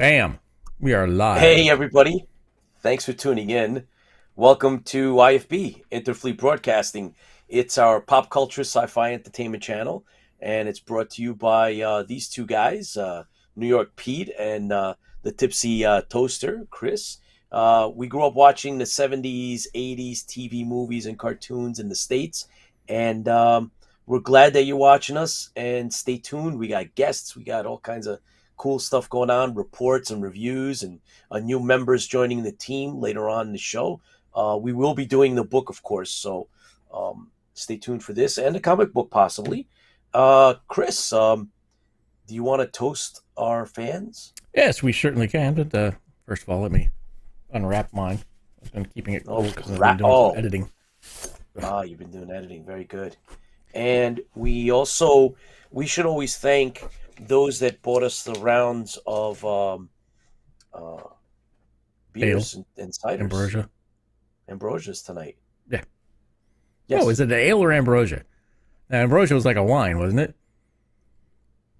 Bam! We are Hey, live. everybody. Thanks for tuning in. Welcome to IFB, Interfleet Broadcasting. It's our pop culture sci-fi entertainment channel, and it's brought to you by these two guys, New York Pete and the Tipsy Toaster, Chris. We grew up watching the 70s, 80s TV movies and cartoons in the States, and we're glad that you're watching us, and stay tuned. We got guests. We got all kinds of cool stuff going on, reports and reviews, and new members joining the team later on in the show. We will be doing the book, of course, so stay tuned for this and the comic book possibly. Chris, do you want to toast our fans? Yes, we certainly can. But first of all, let me unwrap mine. I've been keeping it Oh, cold because I've been doing some editing. You've been doing editing. Very good. And we should always thank those that bought us the rounds of beers and ciders. Ambrosia's tonight. Yeah. Yes. Oh, is it ale or ambrosia? Now, ambrosia was like a wine, wasn't it?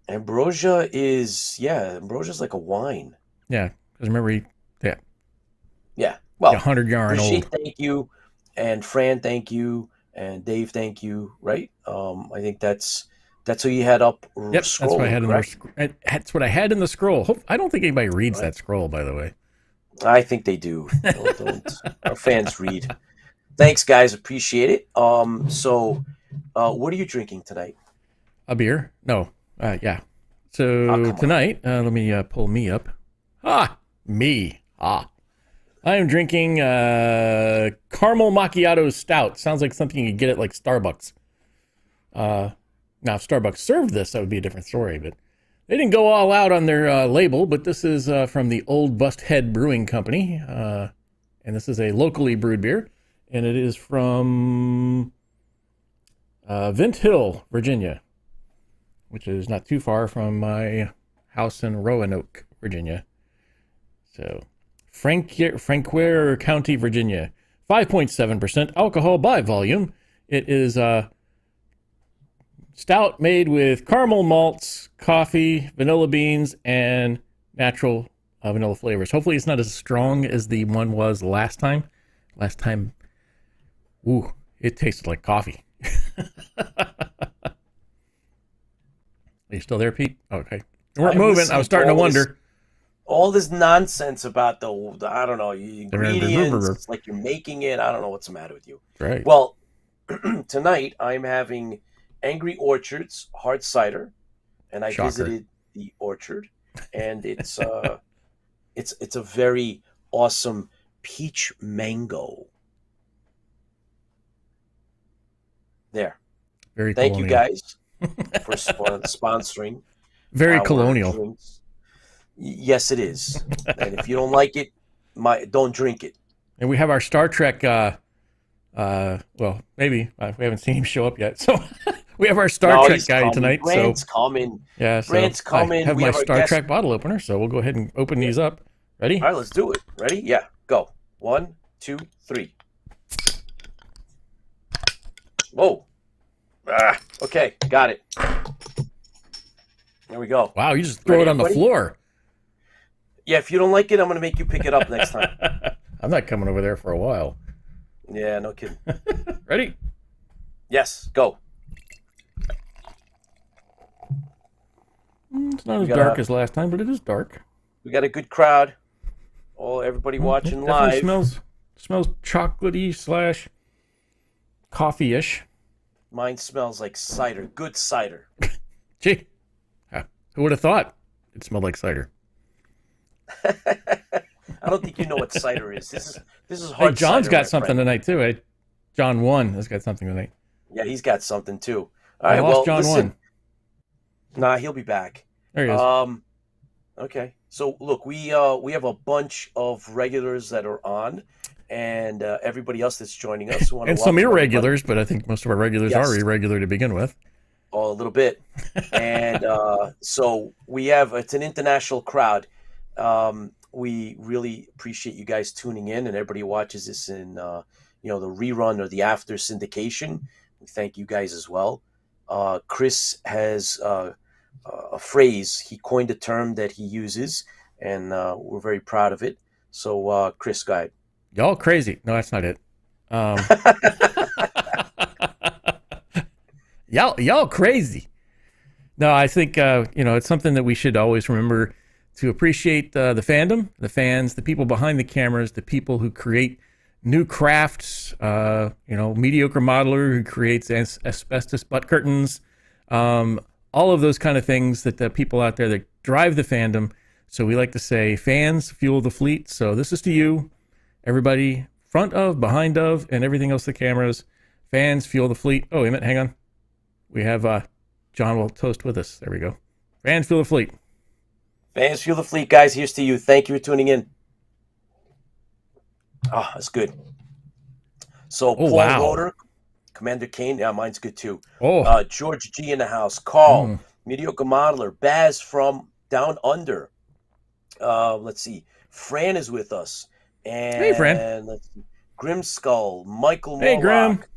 Ambrosia's like a wine. Yeah, because remember, Yeah. Well, 100-yarn Brigitte, old. thank you, and Fran, thank you, and Dave, thank you. Right? I think that's who you had up. Yep, that's what I had that's what I had in the scroll. I don't think anybody reads that scroll, by the way. I think they do. Don't. Our fans read. Thanks, guys. Appreciate it. So, what are you drinking tonight? A beer? No. Yeah. So tonight, let me pull me up. Me. I am drinking caramel macchiato stout. Sounds like something you could get at like Starbucks. Now, if Starbucks served this, that would be a different story. But they didn't go all out on their label. But this is from the Old Bust Head Brewing Company, and this is a locally brewed beer, and it is from Vint Hill, Virginia, which is not too far from my house in Roanoke, Virginia. So, Frankware County, Virginia. 5.7% alcohol by volume. It is stout made with caramel malts, coffee, vanilla beans, and natural vanilla flavors. Hopefully it's not as strong as the one was last time. Last time, it tasted like coffee. Are you still there, Pete? Okay. We're moving. I was starting to wonder. All this nonsense about the I don't know, ingredients. It's like you're making it. I don't know what's the matter with you. Right. Well, tonight I'm having Angry Orchard's hard cider, and I visited the orchard, and it's it's a very awesome peach mango. There. Very Thank colonial. you guys for sponsoring. Very colonial. Drinks. Yes, it is. And if you don't like it, don't drink it. And we have our Star Trek. Well, maybe we haven't seen him show up yet, so we have our Star Trek guy tonight. Brand's coming. Yeah, so Brand's coming. I have my Star Trek bottle opener, so we'll go ahead and open these up. Ready? All right, let's do it. Ready? Yeah, go. 1, 2, 3. Whoa. Okay, got it. There we go. Wow, you just throw it on the floor. Yeah, if you don't like it, I'm going to make you pick it up next time. I'm not coming over there for a while. Yeah, no kidding. Ready? Yes, go. It's not as dark as last time, but it is dark. We got a good crowd. Everybody watching live. Smells chocolatey / coffee-ish. Mine smells like cider. Good cider. Gee, who would have thought it smelled like cider? I don't think you know what cider is. This is hard. Hey, John's cider, got something tonight too. Hey, John 1 has got something tonight. Yeah, he's got something too. All I right, lost John listen. 1. Nah, he'll be back. There he is. Okay. So look, we have a bunch of regulars that are on, and everybody else that's joining us. And some irregulars, but I think most of our regulars are irregular to begin with. Oh, a little bit. And so it's an international crowd. We really appreciate you guys tuning in, and everybody who watches this in the rerun or the after syndication. We thank you guys as well. Chris has a phrase. He coined a term that he uses, and we're very proud of it. So, Chris, go ahead. Y'all crazy. No, that's not it. Y'all crazy. No, I think it's something that we should always remember to appreciate the fandom, the fans, the people behind the cameras, the people who create new crafts. Mediocre modeler who creates asbestos butt curtains. All of those kind of things that the people out there that drive the fandom. So we like to say, fans fuel the fleet. So this is to you, everybody, front of, behind of, and everything else. The cameras, fans fuel the fleet. Oh, wait a minute, hang on. We have John will toast with us. There we go. Fans fuel the fleet. Fans fuel the fleet, guys. Here's to you. Thank you for tuning in. Oh, that's good. So Paul Roeder, Commander Kane. Yeah, mine's good too. George G in the house. Carl, Mediocre Modeler. Baz from Down Under. Let's see. Fran is with us. And hey, Fran. Let's see. Grim Skull. Michael Hey, Morlock.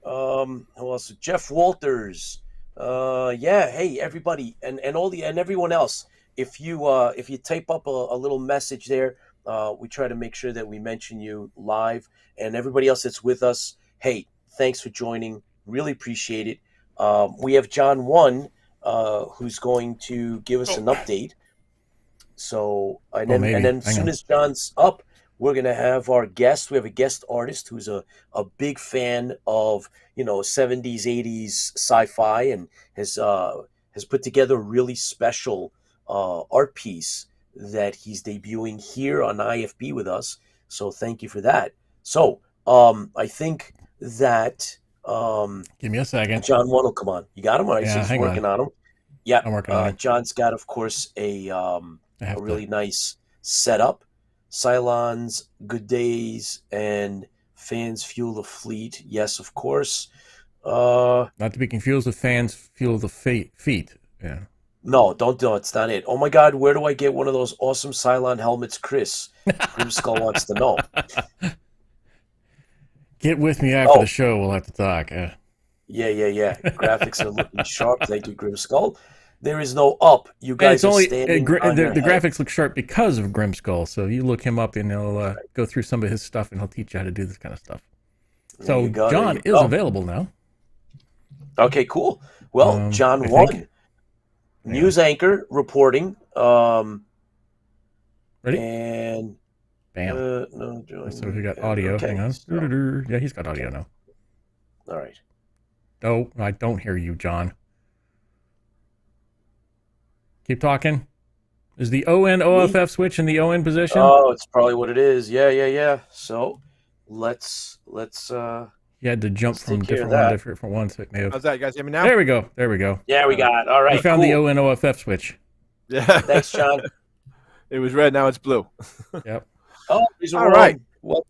Grim. Who else? Jeff Walters. Hey, everybody and everyone else. If you type up a little message there, we try to make sure that we mention you live. And everybody else that's with us, hey, thanks for joining. Really appreciate it. We have John 1, who's going to give us an update. So and then as soon as John's up, we're gonna have our guest. We have a guest artist who's a big fan of 70s, 80s sci-fi and has put together a really special art piece that he's debuting here on IFB with us. So thank you for that. So I think that give me a second. John 1 will come on. You got him? All right, yeah, so he's working on him. Yeah, I'm working on it. John's got, of course, a really nice setup. Cylons, Good Days, and Fans Fuel the Fleet. Yes, of course. Not to be confused with Fans Fuel the Feet. Yeah. No, don't do it. It's not it. Oh my God, where do I get one of those awesome Cylon helmets, Chris? Grim Skull wants to know. Get with me after the show. We'll have to talk. Yeah. Graphics are looking sharp. Thank you, Grim Skull. There is no up. You guys are standing on your the head. graphics look sharp because of Grim Skull. So you look him up and he'll go through some of his stuff and he'll teach you how to do this kind of stuff. So John is available now. Okay, cool. Well, John 1. News anchor reporting. Ready? And bam. So we got audio. Okay. Hang on. So. Yeah, he's got audio now. All right. No, I don't hear you, John. Keep talking. Is the ON-OFF switch in the ON position? Oh, it's probably what it is. Yeah. So let's you had to jump from different ones. So it may have... How's that? You guys hear me now? There we go. Yeah, we got it. All right. We found the ON-OFF switch. Yeah. Thanks, John. It was red, now it's blue. Yep. Oh, these are all right. What?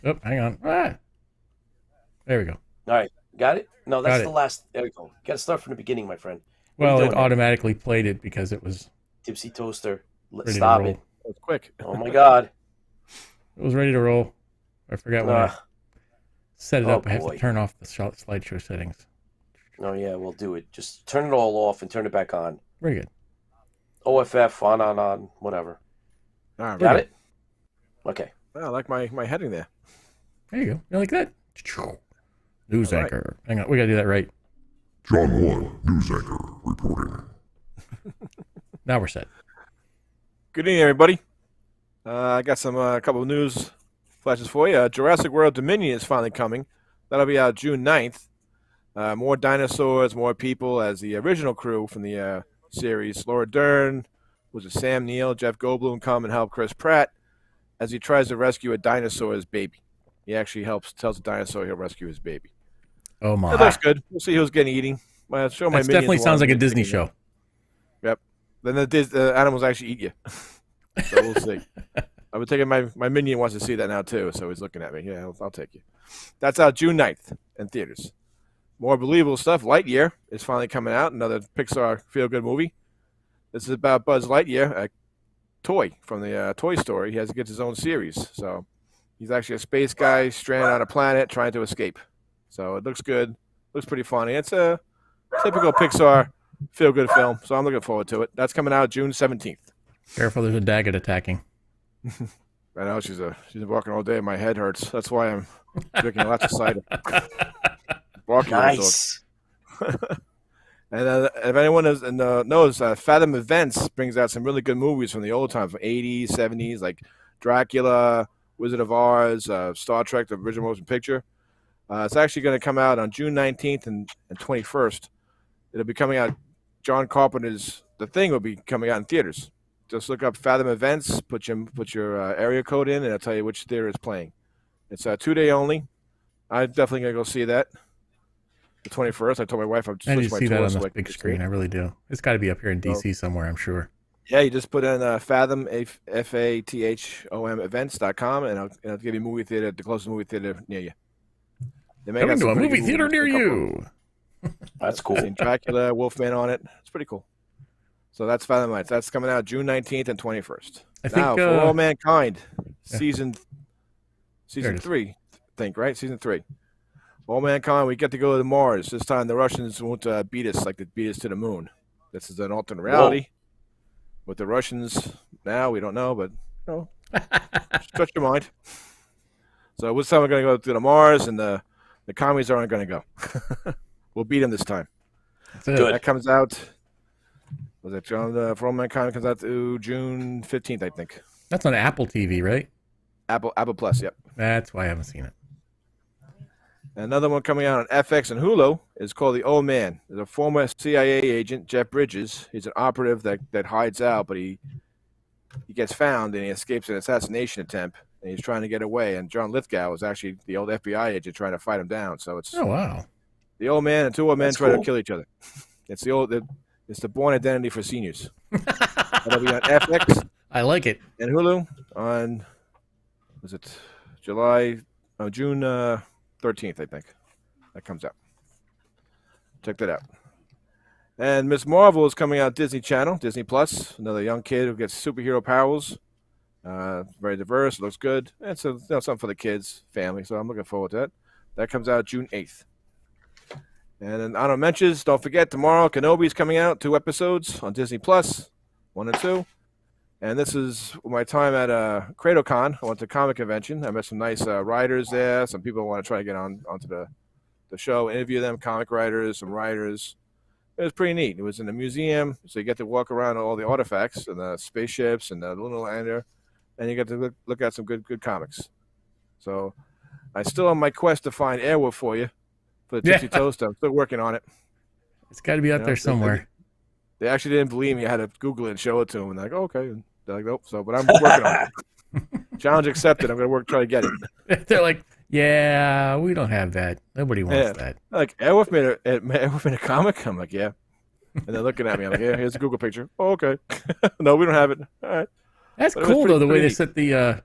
Oh, hang on. There we go. All right. Got it? No, that's the last. There we go. Got to start from the beginning, my friend. Well, it automatically played it because it was Tipsy Toaster. Let's ready stop to roll. it. That was quick. Oh my God. It was ready to roll. I forgot when I set it up. I have to turn off the slideshow settings. Oh yeah, we'll do it. Just turn it all off and turn it back on. Very good. OFF on, whatever. All right. Got it? Okay. I like my heading there. There you go. You like that? News anchor. Hang on. We got to do that right. John 1, news anchor, reporting. Now we're set. Good evening, everybody. I got some couple of news flashes for you. Jurassic World Dominion is finally coming. That'll be out June 9th. More dinosaurs, more people as the original crew from the series. Laura Dern, was it Sam Neill, Jeff Goldblum come and help Chris Pratt as he tries to rescue a dinosaur's baby. He actually tells the dinosaur he'll rescue his baby. Oh my! It looks good. We'll see who's getting eating. That definitely sounds like a Disney show. Yep. Then the animals actually eat you. So we'll see. I've been taking my minion wants to see that now too, so he's looking at me. Yeah, I'll take you. That's out June 9th in theaters. More believable stuff. Lightyear is finally coming out. Another Pixar feel-good movie. This is about Buzz Lightyear, a toy from the Toy Story. He has to get his own series. So he's actually a space guy stranded on a planet trying to escape. So it looks good. Looks pretty funny. It's a typical Pixar feel-good film, so I'm looking forward to it. That's coming out June 17th. Careful, there's a Daggett attacking. I know she's been walking all day. My head hurts. That's why I'm drinking lots of cider. Walking Nice. And if anyone knows, Fathom Events brings out some really good movies from the old times, from 80s, 70s, like Dracula, Wizard of Oz, Star Trek, the original motion picture. It's actually going to come out on June 19th and 21st. It'll be coming out. John Carpenter's The Thing will be coming out in theaters. Just look up Fathom Events, put your area code in, and it'll tell you which theater is playing. It's 2-day only. I'm definitely going to go see that. The 21st. I told my wife I'm just I need to see that on so the big screen. I really do. It's got to be up here in DC somewhere, I'm sure. Yeah, you just put in Fathom, Fathom events.com, and it'll give you movie theater, the closest movie theater near you. Coming to a movie theater near you. That's cool. Seen Dracula, Wolfman on it. It's pretty cool. So that's Fathom Lights. That's coming out June 19th and 21st. I think, now, For All Mankind, yeah. season 3, I think, right? Season 3. All Mankind, we get to go to Mars. This time the Russians won't beat us like they beat us to the moon. This is an alternate reality. With the Russians now, we don't know, but stretch your mind. So this time we're going to go to the Mars, and the commies aren't going to go. We'll beat them this time. Good. That comes out. Was it John? For All Mankind comes out to June 15th, I think. That's on Apple TV, right? Apple Plus, yep. That's why I haven't seen it. Another one coming out on FX and Hulu is called The Old Man. There's a former CIA agent, Jeff Bridges. He's an operative that hides out, but he gets found and he escapes an assassination attempt, and he's trying to get away. And John Lithgow was actually the old FBI agent trying to fight him down. So it's wow. The old man and 2 old men That's try cool. to kill each other. It's the Born Identity for seniors. That'll be on FX I like it. and Hulu on June 13th, I think. That comes out. Check that out. And Miss Marvel is coming out Disney Channel, Disney Plus. Another young kid who gets superhero powers. Very diverse, looks good. And so something for the kids, family. So I'm looking forward to that. That comes out June 8th. And then honorable mentions, don't forget, tomorrow Kenobi's coming out, 2 episodes on Disney Plus, 1 and 2. And this is my time at CredoCon. I went to a comic convention. I met some nice writers there, some people who want to try to get onto the show, interview them, comic writers, some writers. It was pretty neat. It was in a museum, so you get to walk around all the artifacts and the spaceships and the lunar lander, and you get to look at some good comics. So I still on my quest to find Airwolf for you. For the Tipsy Toast, I'm still working on it. It's got to be out there somewhere. They actually didn't believe me. I had to Google it and show it to them. And they're like, oh, okay. And they're like, nope. So, but I'm working on it. Challenge accepted. I'm going to try to get it. They're like, yeah, we don't have that. Nobody wants that. Like, Airwolf made a comic? I'm like, yeah. And they're looking at me. I'm like, yeah, here's a Google picture. Oh, okay. No, we don't have it. All right. That's cool, though, the way they set the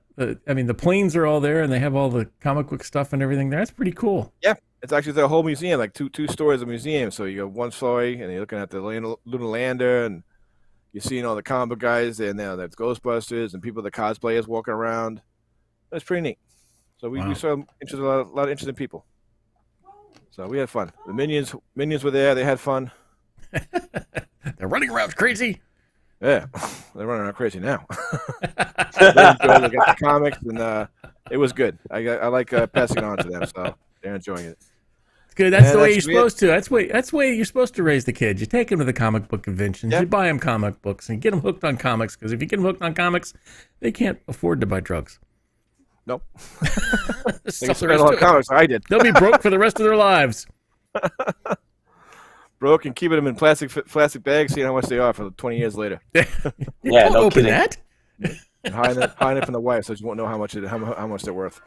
planes are all there, and they have all the comic book stuff and everything there. That's pretty cool. Yeah. It's actually the whole museum, like two stories of museum. So you go one story, and you're looking at the lunar lander, and you're seeing all the comic book guys there. Now that's Ghostbusters and people, the cosplayers walking around. That's pretty neat. So we saw a lot of interesting people. So we had fun. The minions were there. They had fun. They're running around crazy. Yeah, they're running around crazy now. They got the comics, and it was good. I like passing it on to them, so they're enjoying it. It's good. That's the way you're supposed to. That's the way you're supposed to raise the kids. You take them to the comic book conventions. Yep. You buy them comic books and get them hooked on comics. Because if you get them hooked on comics, they can't afford to buy drugs. Nope. They spent a lot of comics. I did. They'll be broke for the rest of their lives. Broke and keeping them in plastic bags, seeing how much they are for 20 years later. Yeah, Don't no open kidding. that. And hiding it from the wife, so you won't know how much they're worth.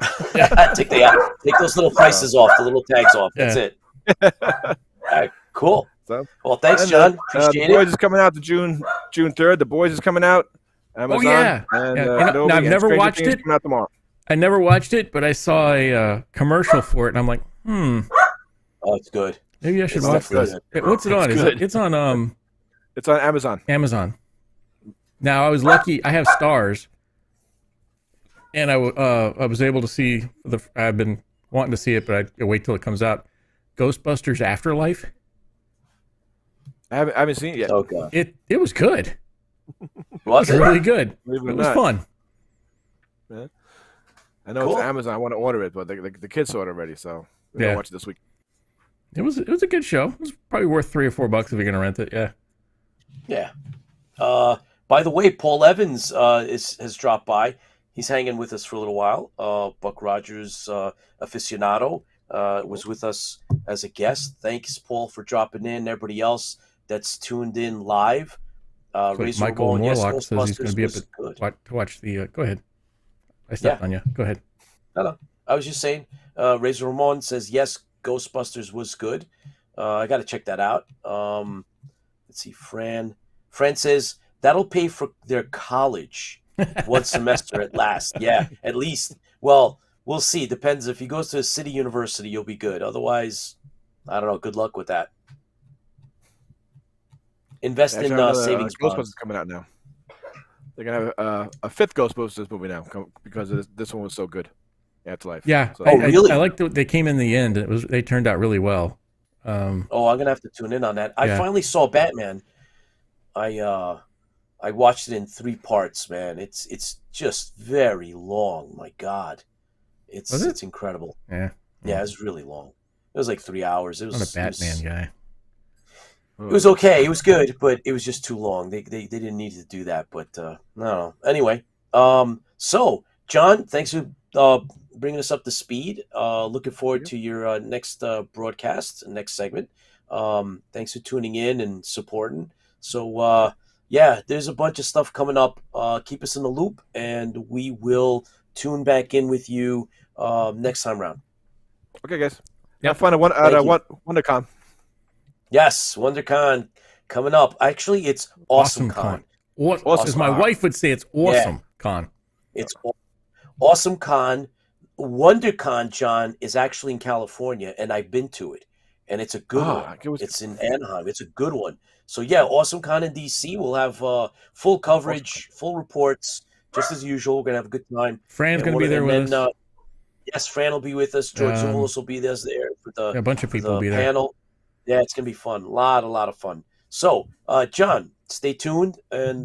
Take those little prices off, the little tags off. That's it. All right, cool. So, well, thanks, John. The Appreciate Boys it. is coming out to June 3rd. The Boys is coming out. Amazon, yeah. And, Yeah. Kenobi Now, I've and never Stranger watched Things it. coming out tomorrow. I never watched it, but I saw a commercial for it, and I'm like, Oh, it's good. maybe I should It's watch this. definitely What's it on? It's on It's on Amazon. Amazon. Now, I was lucky. I have Stars, and I was able to see I've been wanting to see it, but I wait till it comes out. Ghostbusters Afterlife. I haven't seen it yet. Okay. It was good. Was It was it? really good. Believe It was fun. Yeah. I know Cool. it's Amazon. I want to order it, but the kids saw it already, so we're Yeah. gonna watch it this week. It was a good show. It was probably worth $3 or $4 if you're gonna rent it. Yeah. Yeah. By the way, Paul Evans has dropped by. He's hanging with us for a little while. Buck Rogers aficionado was with us as a guest. Thanks, Paul, for dropping in. Everybody else that's tuned in live. So Razor Michael Ramon, yes, Morlock says he's going to be up Ghostbusters was to watch the. Go ahead. I stepped on you. Go ahead. No. I was just saying. Razor Ramon says yes, Ghostbusters was good. I got to check that out. Let's see. Fran says that'll pay for their college one semester at last. Yeah, at least. Well, we'll see. Depends. If he goes to a city university, you'll be good. Otherwise, I don't know. Good luck with that. Invest in savings Ghostbusters bonds. coming out now. They're gonna have a fifth Ghostbusters movie now because this one was so good. Afterlife. Yeah. So, really? I liked that they came in the end. They turned out really well. I'm gonna have to tune in on that. I Yeah. finally saw Batman. I watched it in 3 parts, man. It's just very long. My God, Was it? it's incredible. Yeah. Yeah, it's really long. It was like 3 hours. It was Not a Batman guy. It was okay. It was good, but it was just too long. They didn't need to do that. But I don't know. Anyway, so John, thanks for bringing us up to speed. Looking forward to your next broadcast, next segment. Thanks for tuning in and supporting. So yeah, there's a bunch of stuff coming up. Keep us in the loop, and we will tune back in with you next time round. Okay, guys. Yep. Have fun at Wondercon. Yes, WonderCon coming up. Actually, it's Awesome Con. As my wife would say, it's awesome con. It's Awesome Con. WonderCon, John, is actually in California, and I've been to it, and it's a good one. It's in Anaheim. It's a good one. So yeah, Awesome Con in DC. We'll have full coverage, full reports, just as usual. We're gonna have a good time. Fran's going to be there with us. Yes, Fran will be with us. George Zulis will be there for the A bunch of people will be there. panel. Yeah, it's gonna be fun. A lot of fun. So, John, stay tuned, and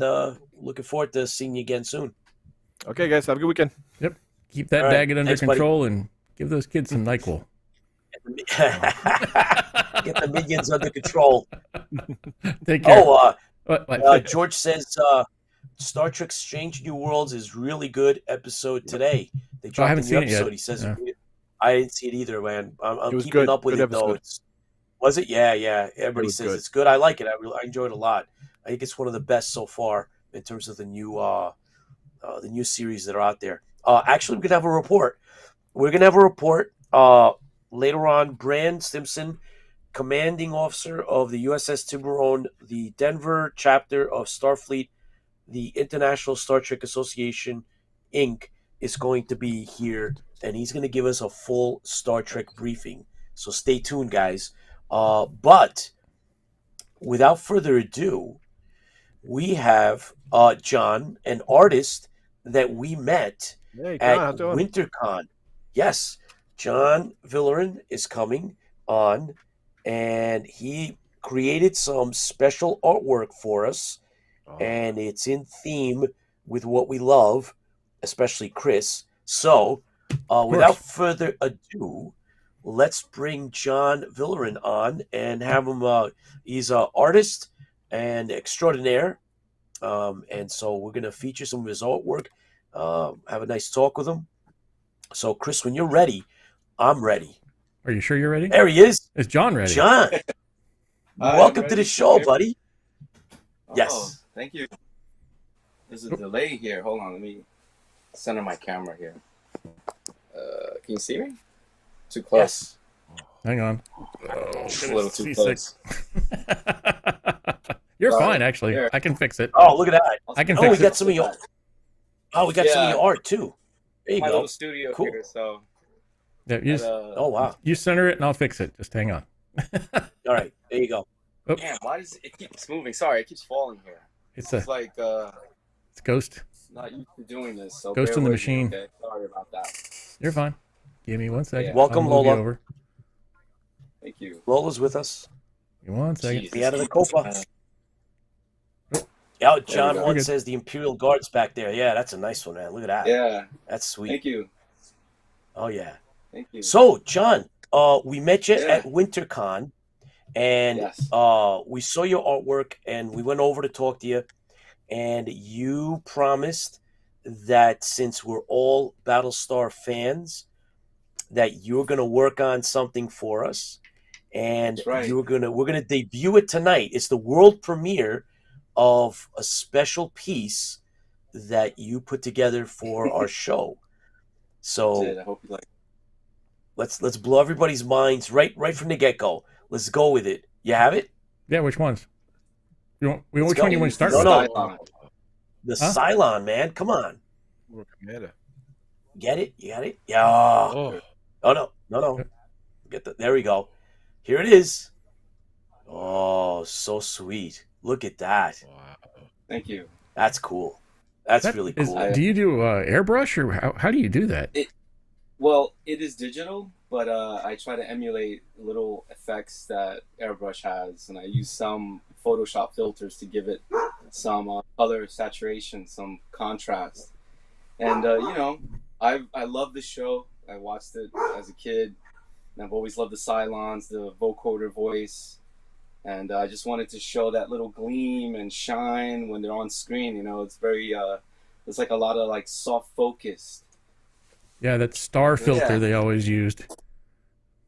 looking forward to seeing you again soon. Okay, guys. Have a good weekend. Yep. Keep that All right. daggett under Thanks, buddy. control and give those kids some NyQuil. Get the minions under control. Take care. What? George says Star Trek Strange New Worlds is really good episode today. They dropped haven't a seen new it yet. episode. He says, Yeah. I didn't see it either, man. I'm It was keeping good. up with Good it, though. episode. Was it? Yeah. Everybody was says good. it's good. I like it. I enjoyed it a lot. I think it's one of the best so far in terms of the new series that are out there. Actually, we're gonna have a report. We're gonna have a report later on. Brand Stimson, commanding officer of the USS Tiburon, the Denver chapter of Starfleet, the International Star Trek Association, Inc., is going to be here, and he's going to give us a full Star Trek briefing. So stay tuned, guys. But without further ado, we have John, an artist that we met Hey, at John, how's it going? WinterCon. Yes, John Villarin is coming on, and he created some special artwork for us, and it's in theme with what we love, especially Chris. So, without further ado, let's bring John Villarin on and have him. He's an artist and extraordinaire, and so we're gonna feature some of his artwork. Have a nice talk with him. So, Chris, when you're ready, I'm ready. Are you sure you're ready? There he is. Is John ready? John, welcome to the show, buddy. Yes. Oh, thank you. There's a delay here. Hold on, let me center my camera here. Can you see me? Too close. Yes. Hang on. It's a little too close. You're Sorry. fine, actually. There. I can fix it. Oh, look at that. I can Oh, fix we it. got some of your. Oh, we got some of Yeah. your art too. There you My go. little studio Cool. here, so. Yeah, you, Oh wow. you center it and I'll fix it. Just hang on. All right. There you go. Damn, why does it keeps moving? Sorry, it keeps falling here. It's It's like it's Ghost. not used to doing this. So Ghost bear in the with me, machine. okay? Sorry about that. You're fine. Give me 1 second. Yeah. Welcome, I'll move you Lola. over. Thank you. Lola's with us. Give me 1 second. Jesus. Be out of the copa. Oh, we John go. One Good. says the Imperial Guard's back there. Yeah, that's a nice one, man. Look at that. Yeah. That's sweet. Thank you. Oh yeah. Thank you. So, John, we met you Yeah. at Wintercon, and Yes. we saw your artwork, and we went over to talk to you, and you promised that since we're all Battlestar fans, that you're going to work on something for us, and That's right. we're gonna debut it tonight. It's the world premiere of a special piece that you put together for our show. So That's it. I hope you like it. let's blow everybody's minds right from the get go. Let's go with it. You have it? Yeah, which ones? Which go. one you want to start No, with? no. Cylon. The Huh? Cylon, man. Come on. Commander. Get it? You got it? Yeah. Oh, Oh no. There we go. Here it is. Oh, so sweet. Look at that. wow. Thank you. That's cool. That's really cool. Do you do airbrush, or how do you do that? Well, it is digital, but I try to emulate little effects that Airbrush has, and I use some Photoshop filters to give it some color saturation, some contrast. And I love the show. I watched it as a kid, and I've always loved the Cylons, the vocoder voice, and I just wanted to show that little gleam and shine when they're on screen. It's very it's like a lot of like soft focus. Yeah, that star filter Yeah. they always used.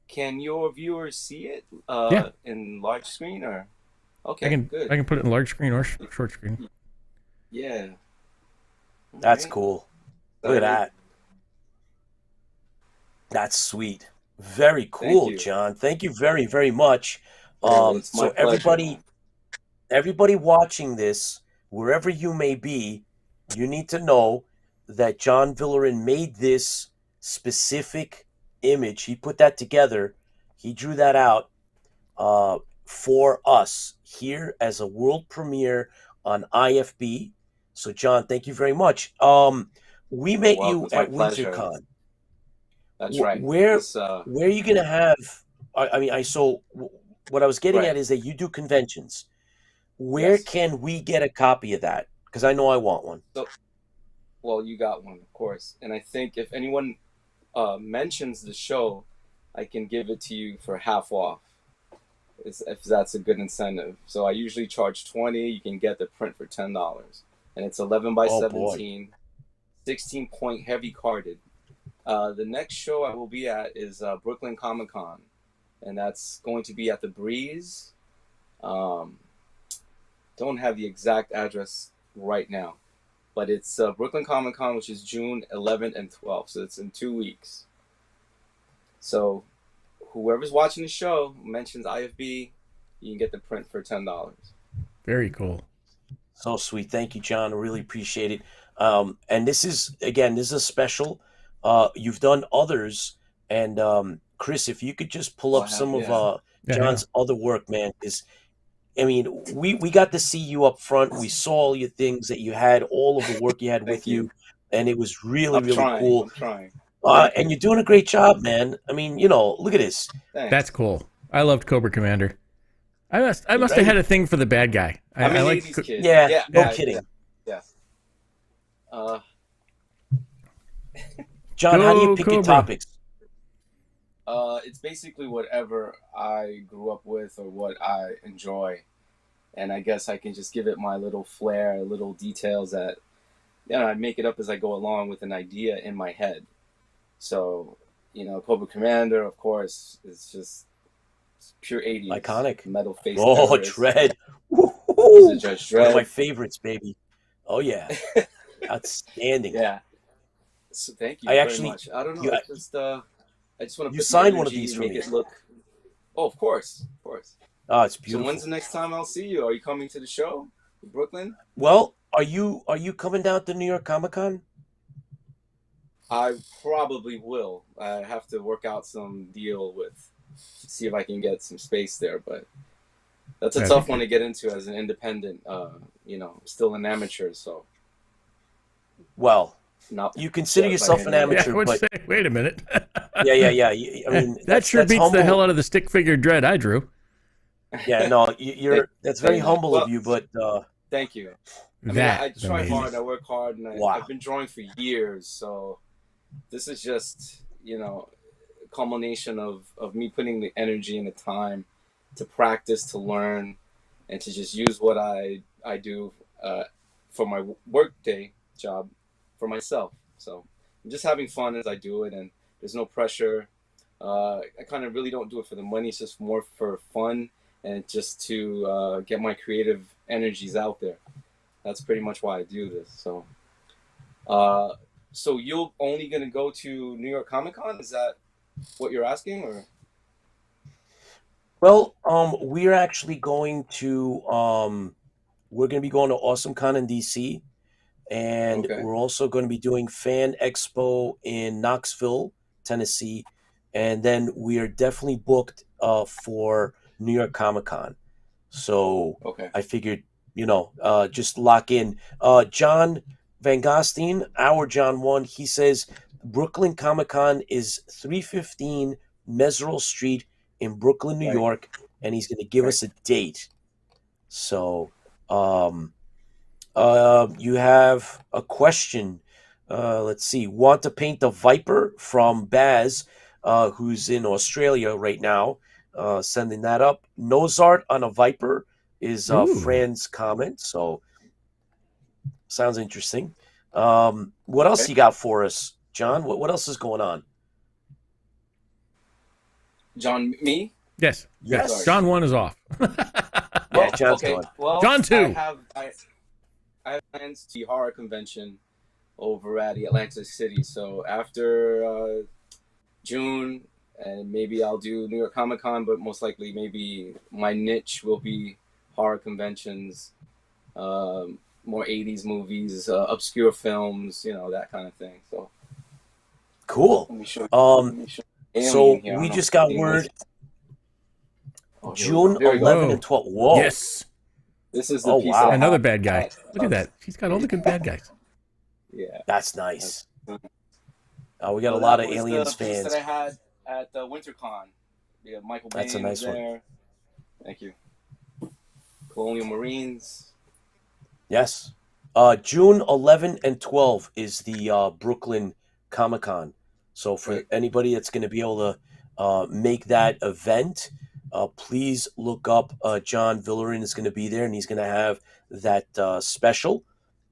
Can your viewers see it Yeah. in large screen or? Okay, I can good. I can put it in large screen or short screen. Yeah. That's Alright. cool. Look at that. That's sweet. Very cool, you. John. Thank you very, very much. It's my So pleasure. everybody watching this, wherever you may be, you need to know that John Villarin made this specific image. He put that together. He drew that out for us here as a world premiere on IFB. So, John, thank you very much. We met Well, you it's my at pleasure. WinterCon. That's right. Where This, are you gonna have? What I was getting Right. at is that you do conventions. Where Yes. can we get a copy of that? Because I know I want one. well, you got one, of course. And I think if anyone mentions the show, I can give it to you for half off. If that's a good incentive. So I usually charge $20. You can get the print for $10, and it's 11 by Oh, 17, 16-point heavy carded. The next show I will be at is Brooklyn Comic Con, and that's going to be at the Breeze. Don't have the exact address right now, but it's Brooklyn Comic Con, which is June 11th and 12th, so it's in 2 weeks. So whoever's watching the show mentions IFB, you can get the print for $10. Very cool. So sweet. Thank you, John. I really appreciate it. And this is a special. You've done others, and Chris, if you could just pull up some of John's other work, man, because I mean, we got to see you up front. We saw all your things that you had, all of the work you had with you, and it was really, cool. I'm trying. And you're doing a great job, man. I mean, look at this. Thanks. That's cool. I loved Cobra Commander. I must Right. have had a thing for the bad guy. I'm I an like 80s kid. Yeah, no kidding. Yes. John, how do you pick your Cobra. topics? It's basically whatever I grew up with or what I enjoy. And I guess I can just give it my little flair, little details that, I make it up as I go along with an idea in my head. So, Cobra Commander, of course, is just pure 80s. Iconic. Metal face. Oh, terrorist. Dread. This Woo-hoo. is Judge One of Dredd. my favorites, baby. Oh, yeah. Outstanding. Yeah. So thank you I very actually- much. I don't know. you- I just want to. You signed one of these for make me. it look. Oh, of course. Oh, it's So beautiful. when's the next time I'll see you? Are you coming to the show, in Brooklyn? Well, are you coming down to New York Comic Con? I probably will. I have to work out some deal with, see if I can get some space there. But that's a Yeah, I tough think one to get into as an independent. Still an amateur, so Well, not. you consider Yeah, yourself by an any means. Yeah, I amateur, would but say, wait a minute. yeah. I mean, that sure beats humble. the hell out of the stick figure Dread I drew. Yeah, no, that's very Thank you. humble of Well- you, but Thank you. I That's try amazing. hard. I work hard, and Wow. I've been drawing for years. So this is just, a culmination of me putting the energy and the time to practice, to learn, and to just use what I do for my workday job for myself. So I'm just having fun as I do it, and there's no pressure. I kind of really don't do it for the money. It's just more for fun and just to get my creative energies out there. That's pretty much why I do this. So, so you're only gonna go to New York Comic Con? Is that what you're asking, or? Well, we're actually going to we're going to be going to AwesomeCon in DC, and Okay. we're also going to be doing Fan Expo in Knoxville, Tennessee, and then we are definitely booked for New York Comic Con. So Okay. I figured, just lock in. John Van Gostein, our John One, he says Brooklyn Comic Con is 315 Mesrel Street in Brooklyn, New Right. York, and he's going to give Right. us a date. So, you have a question. Let's see. Want to paint the Viper from Baz, who's in Australia right now. Sending that up. Nose art on a Viper is Ooh. Fran's comment. So, sounds interesting. What else you got for us, John? What else is going on? John, me? Yes. Yes. Yes. John 1 is off. Yeah, John's going. Well, John 2. I have plans to the horror convention over at the Atlantic City. So after June, and maybe I'll do New York Comic Con, but most likely maybe my niche will be horror conventions, more 80s movies, obscure films, that kind of thing. So Cool. let me show So Alien here. I we don't just know if got Alien word is- Oh, here we June go. There we go. 11 Whoa. and 12. Whoa. Yes. This is the Oh, piece wow. that I Another have bad guy. Look at of- that. He's got all the good bad guys. Yeah. That's nice. That's- We got a So lot that of was Aliens the piece fans. that I had at the Wintercon. Yeah, Michael That's a Bain nice was one. there. Thank you. Colonial Marines. Yes. June 11 and 12 is the Brooklyn Comic Con. So for Right. anybody that's going to be able to make that event, please look up John Villarin is going to be there, and he's going to have that special,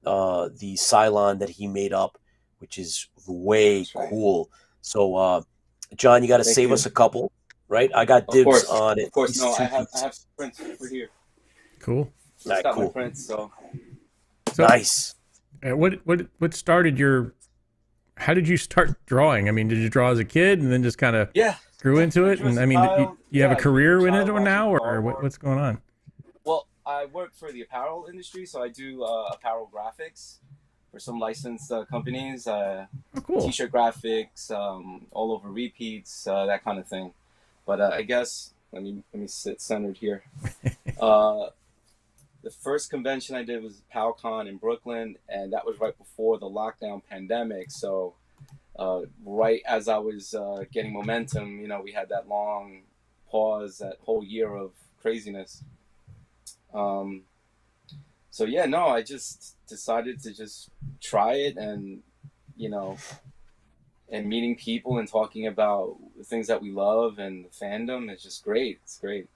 the Cylon that he made up, which is way That's right. cool. So, John, you got to Thank save you. us a couple, right? I got Of dibs course. on it. Of course. These No, two I have pieces. prints over here. Cool. Just Alright, got my cool. prints. So So, Nice. what started your? How did you start drawing? I mean, did you draw as a kid and then just kind of yeah. grew into it? Drew as And a I mean, child. you have Yeah, a career drew in as a it child or now, watching or Star Wars. what's going on? Well, I work for the apparel industry, so I do apparel graphics for some licensed companies. Oh, cool. T-shirt graphics, all over repeats, that kind of thing. But I guess let me sit centered here. The first convention I did was PowCon in Brooklyn, and that was right before the lockdown pandemic. So right as I was getting momentum, we had that long pause, that whole year of craziness. So yeah, no, I just decided to just try it, and and meeting people and talking about the things that we love and the fandom is just great. It's great.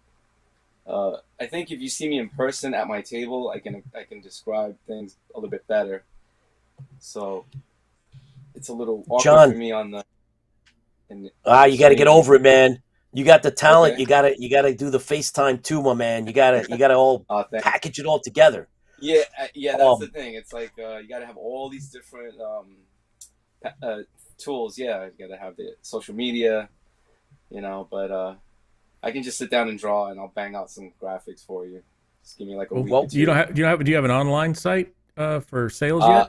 I think if you see me in person at my table, I can describe things a little bit better. So it's a little awkward John. for me on the. You got to get over it, man. You got the talent. Okay. You gotta do the FaceTime too, my man. You gotta all Thanks. package it all together. Yeah, that's the thing. It's like you got to have all these different tools. Yeah, you got to have the social media, but I can just sit down and draw, and I'll bang out some graphics for you. Just give me like a week. Well, or two. Do you have an online site for sales yet?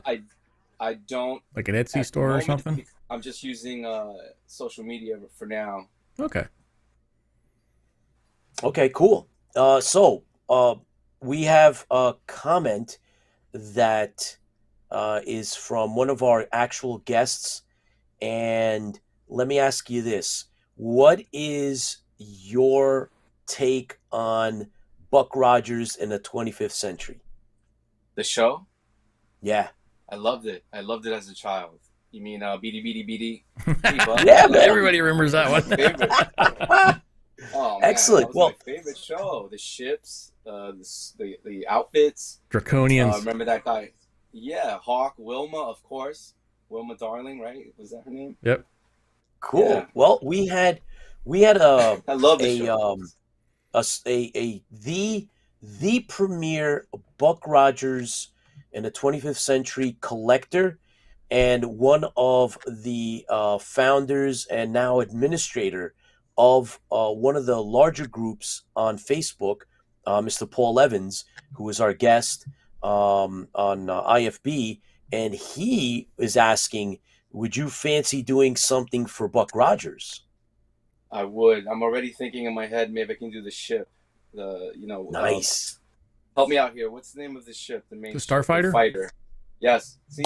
I don't. Like an Etsy at the store or moment. something? I'm just using social media for now. Okay. Okay, cool. So we have a comment that is from one of our actual guests, and let me ask you this: what is your take on Buck Rogers in the 25th century? The show? Yeah. I loved it. I loved it as a child. You mean Beady Beady Beady? Hey, bud. Yeah, man. Everybody remembers that one. Favorite. Oh, man, Excellent. That was Well, my favorite show. The ships, the outfits. Draconians. Remember that guy? Yeah, Hawk, Wilma, of course. Wilma Darling, right? Was that her name? Yep. cool. Yeah. Well, we had a I love the a show. the premier Buck Rogers in the 25th century collector, and one of the founders and now administrator of one of the larger groups on Facebook, Mr. Paul Evans, who is our guest on IFB, and he is asking, would you fancy doing something for Buck Rogers? I would. I'm already thinking in my head, maybe I can do the ship. Nice. Help me out here. What's the name of the ship? The main The ship, Starfighter? the fighter. Yes. See,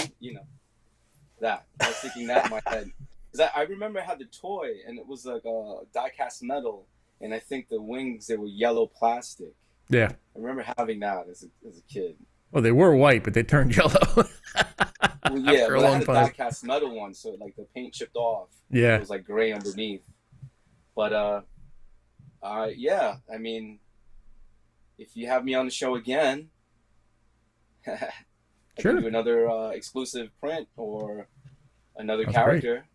that. I was thinking that in my head. Because I remember I had the toy, and it was like a die-cast metal, and I think the wings, they were yellow plastic. Yeah. I remember having that as a kid. Well, they were white, but they turned yellow. Well, yeah, After a but I long had a time. die-cast metal one, so like the paint chipped off. Yeah. It was like gray underneath. But yeah, I mean, if you have me on the show again, I Sure. can do another exclusive print or another That's character.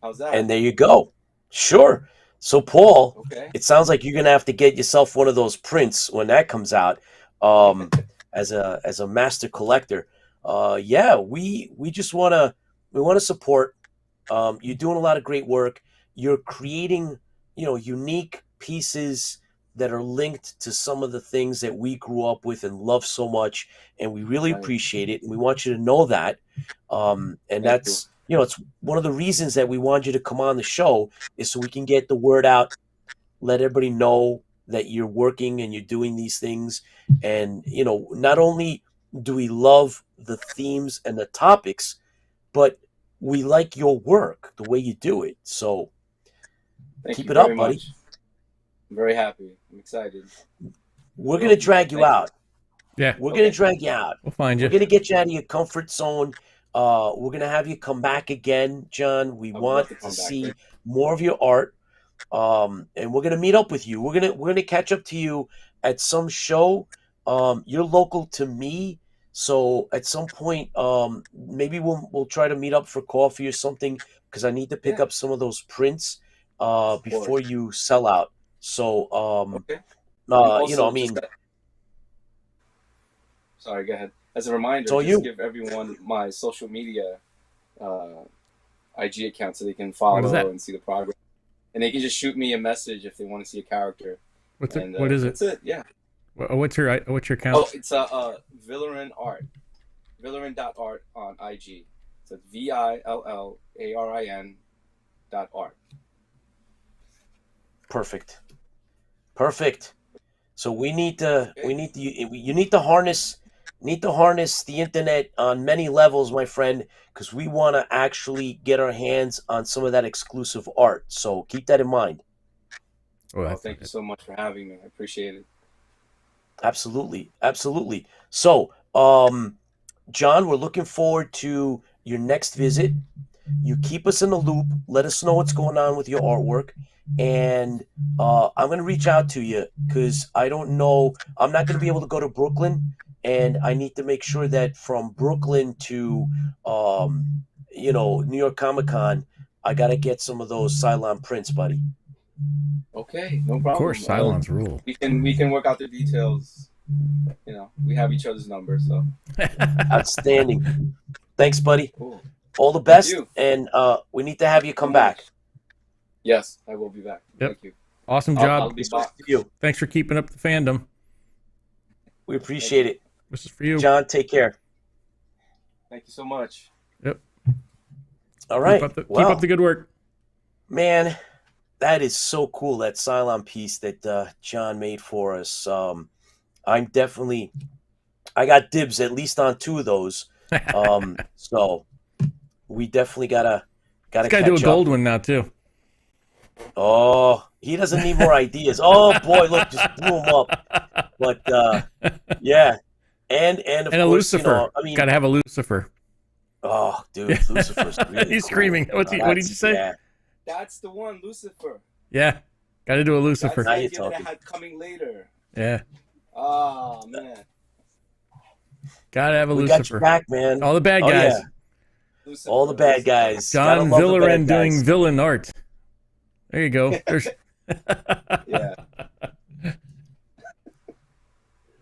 How's that? And there you go. Sure. So, Paul, Okay. it sounds like you're gonna have to get yourself one of those prints when that comes out, as a master collector. Yeah, we just wanna support. You're doing a lot of great work. You're creating, unique pieces that are linked to some of the things that we grew up with and love so much, and we really Right. appreciate it. And we want you to know that. And that's, it's one of the reasons that we want you to come on the show, is so we can get the word out, let everybody know that you're working and you're doing these things. And, not only do we love the themes and the topics, but we like your work, the way you do it. So Thank keep you it up, very buddy. much. I'm very happy. I'm excited. We're going to drag you Thank you. out. Yeah. We're going to drag you out. We'll find We're you. going to get you out of your comfort zone. We're going to have you come back again, John. We I would want love to to come back. see more of your art. And we're going to meet up with you. We're going to catch up to you at some show. You're local to me, so at some point, maybe we'll try to meet up for coffee or something, because I need to pick Yeah. up some of those prints Of before course. you sell out. So, Okay. And I also, mean, sorry, go ahead. As a reminder, It's all just you. give everyone my social media IG account so they can What is follow that? and see the progress. And they can just shoot me a message if they want to see a character. What's it? And, What is it? That's it, yeah. What's your account? Oh, it's Villarin Art. Villarin.art on IG. So it's VILLARIN.art. Perfect. So you need to harness the internet on many levels, my friend, because we want to actually get our hands on some of that exclusive art. So keep that in mind. Oh, Well, that's thank you so much for having me. I appreciate it. Absolutely. So, John, we're looking forward to your next visit. You keep us in the loop. Let us know what's going on with your artwork. And I'm going to reach out to you, because I don't know. I'm not going to be able to go to Brooklyn. And I need to make sure that from Brooklyn to, New York Comic Con, I got to get some of those Cylon prints, buddy. Okay, no problem. Of course, Cylons rule. We can work out the details. We have each other's numbers, so Outstanding. Thanks, buddy. cool. All the best. you. And we need to have you come back. Yes, I will be back. Yep. Thank you. Awesome I'll job. be back. You. Thanks for keeping up the fandom. We appreciate it. This is for you. John, take care. Thank you so much. Yep. All right. Keep up the good work. Man, that is so cool, that Cylon piece that John made for us. I got dibs at least on 2 of those. So we definitely gotta Gotta catch do a up. gold one now too. Oh, he doesn't need more ideas. Oh boy, look, just blew him up. But yeah, and of And a course, Lucifer. I mean, Gotta have a Lucifer. oh, dude, Lucifer's really He's cool. screaming. What did you say? Yeah. That's the one, Lucifer. Yeah. Gotta do a Lucifer. That's the Now you're idea that I talking. had coming later. Yeah. Oh man. Gotta have a We Lucifer. got your back, man. All the bad Oh, guys. yeah. Lucifer, All the bad Lucifer. guys. John Gotta love the bad Villarin doing guys. villain art. There you go. There's... Yeah.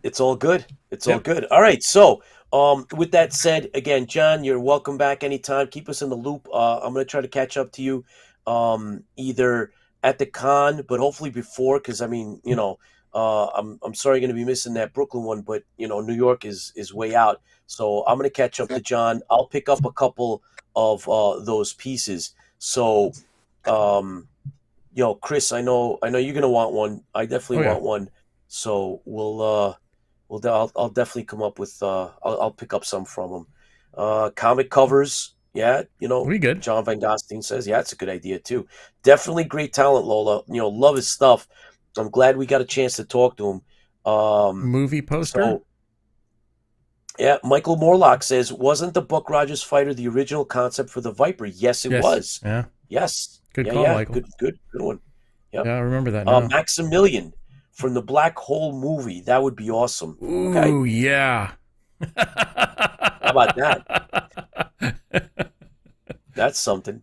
It's all good. It's all good. All right. So, with that said, again, John, you're welcome back anytime. Keep us in the loop. I'm gonna try to catch up to you, either at the con, but hopefully before, because I mean, I'm sorry, going to be missing that Brooklyn one, but New York is way out. So I'm gonna catch up to John. I'll pick up a couple of those pieces. So, Chris, I know you're gonna want one. I definitely want one. So I'll definitely come up with. I'll pick up some from him. Comic covers, yeah. We good. John Van Gostein says, yeah, it's a good idea too. Definitely great talent, Lola. Love his stuff. I'm glad we got a chance to talk to him. Movie poster. So, yeah, Michael Morlock says, wasn't the Buck Rogers fighter the original concept for the Viper? Yes, it was. Yeah. Yes. Good call, Michael. Good one. Yep. Yeah, I remember that now. Maximilian from the Black Hole movie. That would be awesome. Ooh, yeah. How about that? That's something.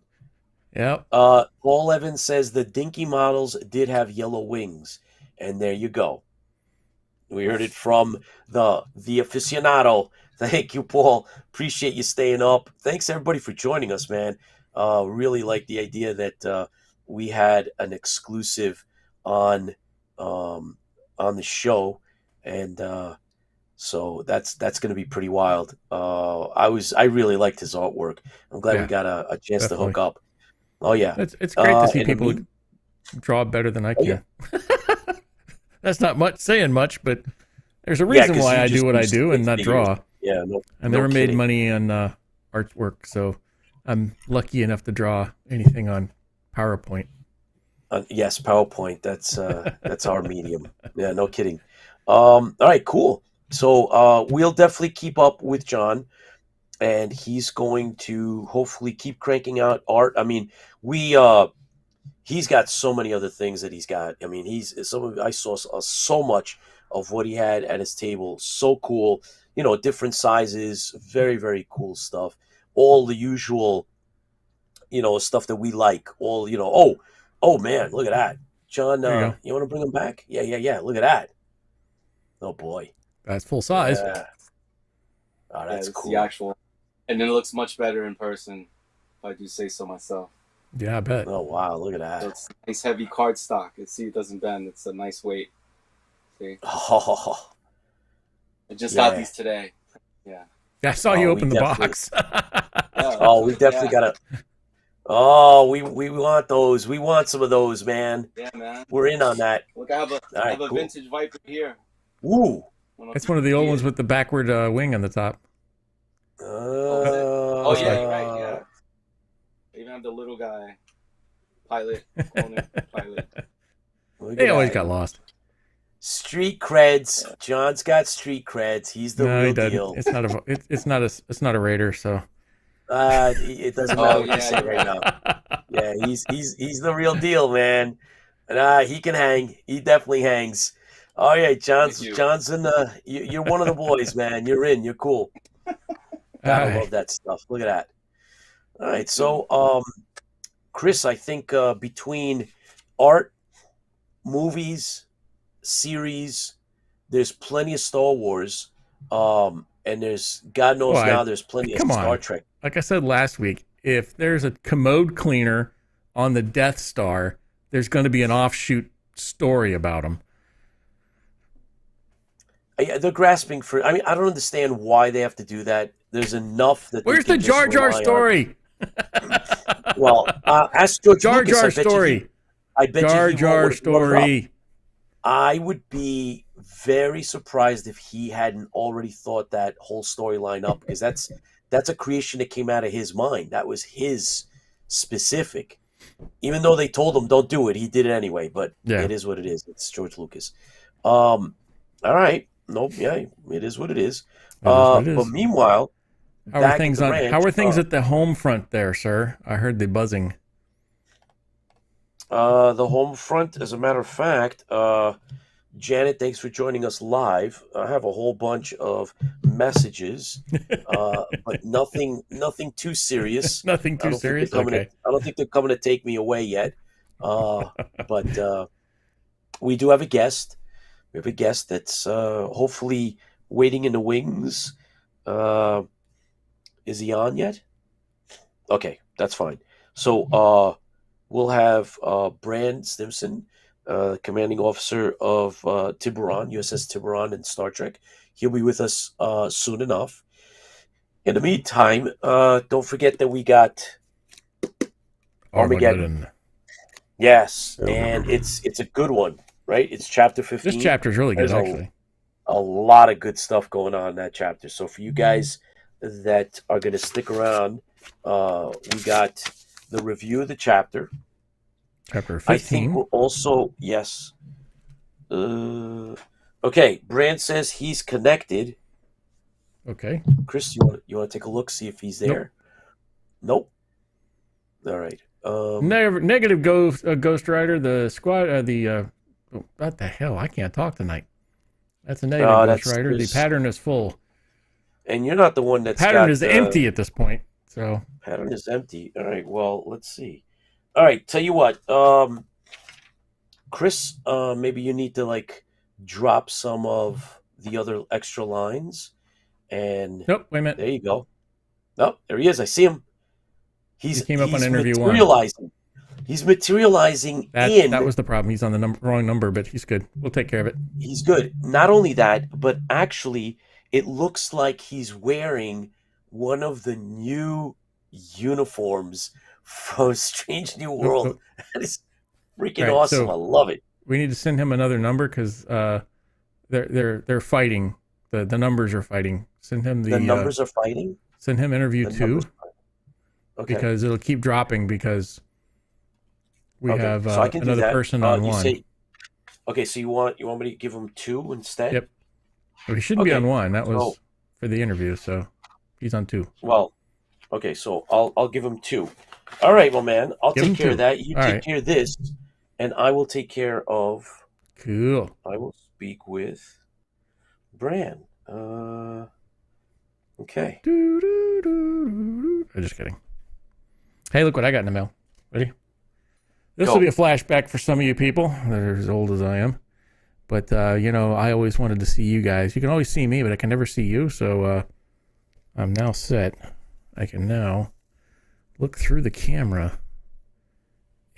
Yep. Paul Evans says the dinky models did have yellow wings. And there you go. We heard it from the aficionado. Thank you, Paul. Appreciate you staying up. Thanks, everybody, for joining us, man. Really like the idea that we had an exclusive on the show, and so that's going to be pretty wild. I really liked his artwork. I'm glad we got a chance to hook up. Oh yeah, it's great to see people draw better than I can. Yeah. That's not saying much, but there's a reason why I do what I do and not draw. Yeah, I never made money on artwork, so I'm lucky enough to draw anything on PowerPoint. Yes, PowerPoint. That's our medium. Yeah, no kidding. All right, cool. So we'll definitely keep up with John, and he's going to hopefully keep cranking out art. I mean, he's got so many other things that he's got. I mean, I saw so much of what he had at his table. So cool. Different sizes. Very, very cool stuff. All the usual, stuff that we like. All, oh man, look at that. John, you want to bring him back? Yeah. Look at that. Oh boy. That's full size. Yeah. Oh, that's cool. The actual, and then it looks much better in person, if I do say so myself. Yeah, I bet. Oh wow, look at that. So it's nice heavy cardstock. It doesn't bend. It's a nice weight. See? Oh. I just got these today. Yeah. I saw you open the box. We definitely gotta. Oh, we want those. We want some of those, man. Yeah, man. We're in on that. Look, I have a vintage Viper here. Ooh. It's one of the old ones with the backward wing on the top. Oh yeah, you're right. Yeah. I even have the little guy, pilot. They always got lost. Street creds. John's got street creds. He's the real deal. It's not a Raider, so. It doesn't matter what you say right now. Yeah, he's the real deal, man. And he can hang. He definitely hangs. Oh yeah, John's in the. You're one of the boys, man. You're in. You're cool. I love that stuff. Look at that. All right, so Chris, I think between art, movies, series, there's plenty of Star Wars, and there's God knows there's plenty of Star Trek. Like I said last week, if there's a commode cleaner on the Death Star, there's going to be an offshoot story about them. They're grasping for. I mean, I don't understand why they have to do that. There's enough that. Where's the Jar Jar story? Well, ask George Jar Lucas. Jar story. I bet Jar you Jar story. I would be very surprised if he hadn't already thought that whole storyline up, because that's a creation that came out of his mind. That was his specific. Even though they told him don't do it, he did it anyway. But it is what it is. It's George Lucas. All right. Nope. Yeah, it is what it is. What it is. But meanwhile, How back are things at the on? ranch, How are things at the home front there, sir? I heard the buzzing. The home front, as a matter of fact, Janet, thanks for joining us live. I have a whole bunch of messages, but nothing too serious. Nothing too serious. Okay. I don't think they're coming to take me away yet. But we do have a guest. We have a guest that's hopefully waiting in the wings. Is he on yet? Okay, that's fine. So we'll have Brand Stimson, commanding officer of Tiburon, USS Tiburon in Star Trek. He'll be with us soon enough. In the meantime, don't forget that we got Armageddon. Yes, and it's a good one, right? It's chapter 15. This chapter is really good, actually. A lot of good stuff going on in that chapter. So for you guys that are going to stick around, we got the review of the chapter. Chapter 15. I think we'll also, yes. Okay, Brand says he's connected. Okay. Chris, you want to take a look, see if he's there? Nope. All right. Negative Ghost Rider, the squad, what the hell? I can't talk tonight. That's a negative Ghost Rider. The pattern is full. And you're not the one that's pattern is empty at this point. So pattern is empty. All right. Well, let's see. All right. Tell you what, Chris, maybe you need to drop some of the other extra lines. And nope. Wait a minute. There you go. Nope. There he is. I see him. He came up on interview materializing. 1. He's materializing in. That was the problem. He's on the wrong number, but he's good. We'll take care of it. He's good. Not only that, but actually, it looks like he's wearing one of the new uniforms from Strange New World. That is freaking awesome. I love it. We need to send him another number because they're fighting. The numbers are fighting. Send him the numbers are fighting. Send him interview 2. Okay. Because it'll keep dropping because we have another person on 1. Okay, so you want me to give him 2 instead? Yep. But he shouldn't be on 1. That was for the interview, so he's on 2. Well, okay, so I'll give him 2. All right, well, man, I'll take care of that. You take care of this, and I will take care of. Cool. I will speak with Bran. Okay. I'm just kidding. Hey, look what I got in the mail. Ready? This will be a flashback for some of you people that are as old as I am. But, I always wanted to see you guys. You can always see me, but I can never see you. So I'm now set. I can now look through the camera.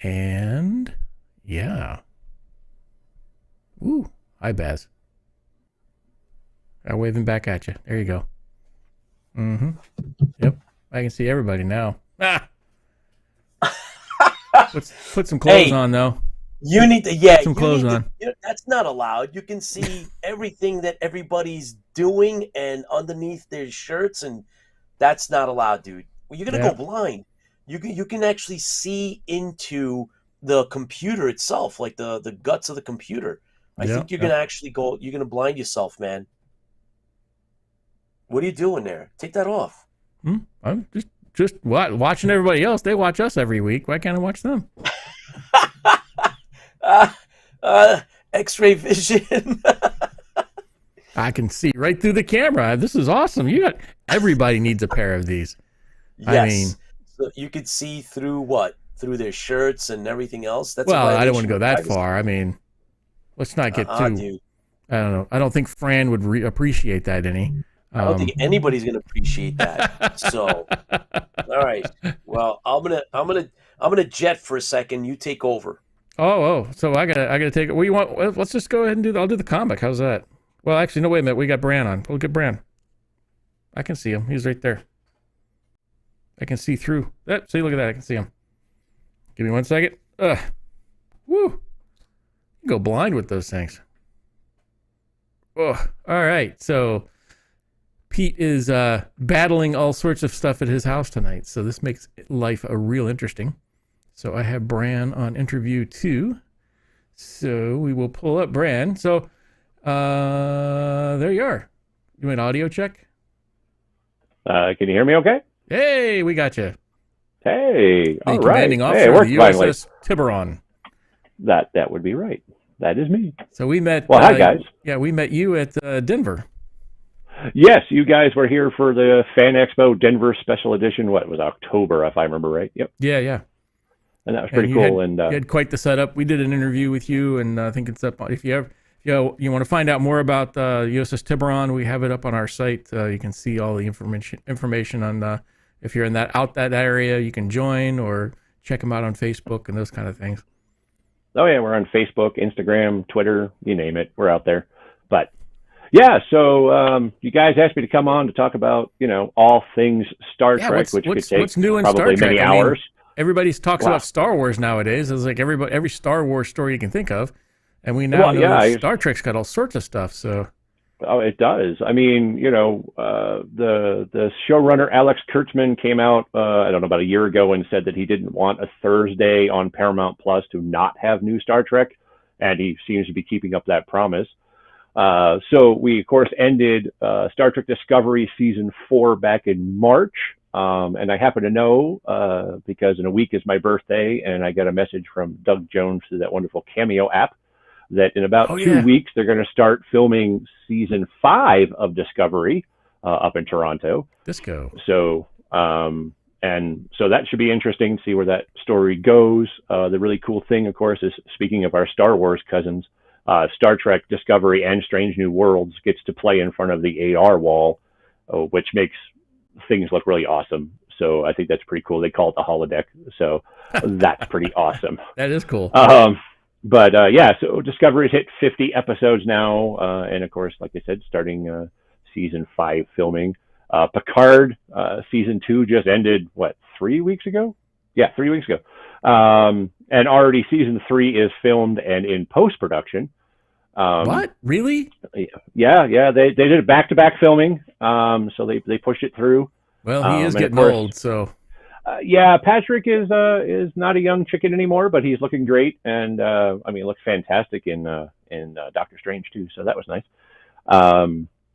And, yeah. Ooh, hi, Baz. I'm waving back at you. There you go. Mm-hmm. Yep. I can see everybody now. Ah! Put some clothes on, though. You need to, put some clothes on. That's not allowed. You can see everything that everybody's doing and underneath their shirts, and that's not allowed, dude. Well, you're gonna go blind. You can actually see into the computer itself, like the guts of the computer. I think you're gonna actually go. You're gonna blind yourself, man. What are you doing there? Take that off. I'm just watching everybody else. They watch us every week. Why can't I watch them? X-ray vision. I can see right through the camera. This is awesome. Everybody needs a pair of these. Yes. I mean, so you could see through what? Through their shirts and everything else. That's I don't want to go that far. I mean, let's not get too. Dude. I don't know. I don't think Fran would appreciate that any. I don't think anybody's gonna appreciate that. So, all right. Well, I'm gonna jet for a second. You take over. Oh. So I gotta take it. What do you want? Let's just go ahead and I'll do the comic. How's that? Well, actually, no. Wait a minute. We got Bran on. We'll get Bran. I can see him. He's right there. I can see through. See, look at that. I can see him. Give me 1 second. Woo. You can go blind with those things. Oh. All right. So. Pete is battling all sorts of stuff at his house tonight, so this makes life real interesting. So I have Bran on interview 2. So we will pull up Bran. So There you are. You an audio check? Can you hear me okay? Hey, we got you. Hey, The all right. commanding officer Hey, it of worked the finally. USS Tiburon. That would be right. That is me. So we met. Well, hi, guys. Yeah, we met you at Denver. Yes, you guys were here for the Fan Expo Denver Special Edition. What, it was October, if I remember right? Yep. Yeah. And that was pretty cool. You had quite the setup. We did an interview with you, and I think it's up. If you want to find out more about USS Tiburon, we have it up on our site. You can see all the information on if you're in that area, you can join or check them out on Facebook and those kind of things. Oh yeah, we're on Facebook, Instagram, Twitter, you name it. We're out there. But yeah, so you guys asked me to come on to talk about all things Star Trek, which could take what's new in probably Star Trek? many hours. Everybody talks about Star Wars nowadays. It's like every Star Wars story you can think of, and we now know Star Trek's got all sorts of stuff. So, it does. I mean, the showrunner Alex Kurtzman came out, I don't know, about a year ago and said that he didn't want a Thursday on Paramount Plus to not have new Star Trek, and he seems to be keeping up that promise. So we, of course, ended Star Trek Discovery Season 4 back in March. And I happen to know, because in a week is my birthday, and I got a message from Doug Jones through that wonderful Cameo app, that in about 2 weeks, they're going to start filming Season 5 of Discovery up in Toronto. Disco. So, and so that should be interesting to see where that story goes. The really cool thing, of course, is speaking of our Star Wars cousins, Star Trek Discovery and Strange New Worlds gets to play in front of the AR wall, which makes things look really awesome. So I think that's pretty cool. They call it the holodeck. So that's pretty awesome. That is cool. But so Discovery's hit 50 episodes now. And of course, like I said, starting season 5 filming. Picard season 2 just ended, 3 weeks ago? Yeah, 3 weeks ago. And already season 3 is filmed and in post-production. What? Really? Yeah. They did it back-to-back filming. So they pushed it through. Well, he is getting old, so. Patrick is not a young chicken anymore, but he's looking great, and he looked fantastic in Doctor Strange too. So that was nice.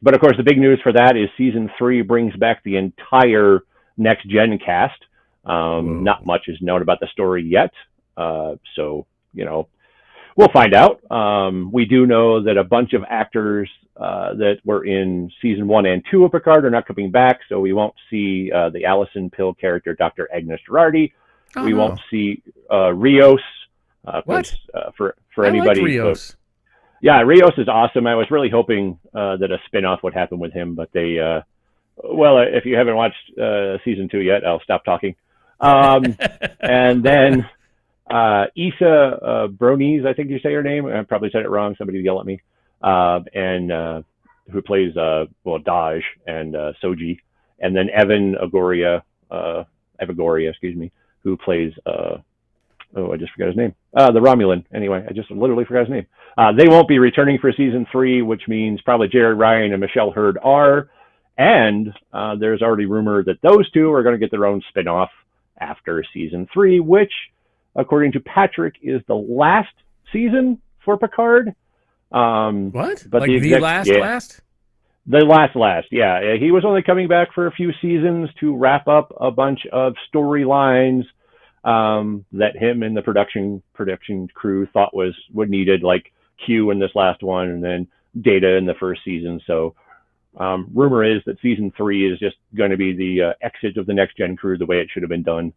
But of course, the big news for that is season 3 brings back the entire next gen cast. Not much is known about the story yet, so we'll find out. We do know that a bunch of actors that were in season 1 and 2 of Picard are not coming back, so we won't see the Alison Pill character, Dr. Agnes Girardi. We won't see Rios. What? For anybody. I like Rios. Rios is awesome. I was really hoping that a spin-off would happen with him, but they, if you haven't watched season 2 yet, I'll stop talking. And then Issa Bronies, I think you say her name. I probably said it wrong. Somebody yell at me. And who plays Daj and Soji, and then Evan Agoria, who plays I just forgot his name. The Romulan. Anyway, I just literally forgot his name. They won't be returning for season 3, which means probably Jared Ryan and Michelle Hurd are. And there's already rumor that those two are going to get their own spin-off after season 3, which, according to Patrick, is the last season for Picard. What? But like the last? The last, yeah. He was only coming back for a few seasons to wrap up a bunch of storylines that him and the production crew thought would needed, like Q in this last one, and then Data in the first season. So rumor is that season 3 is just going to be the exit of the next gen crew the way it should have been done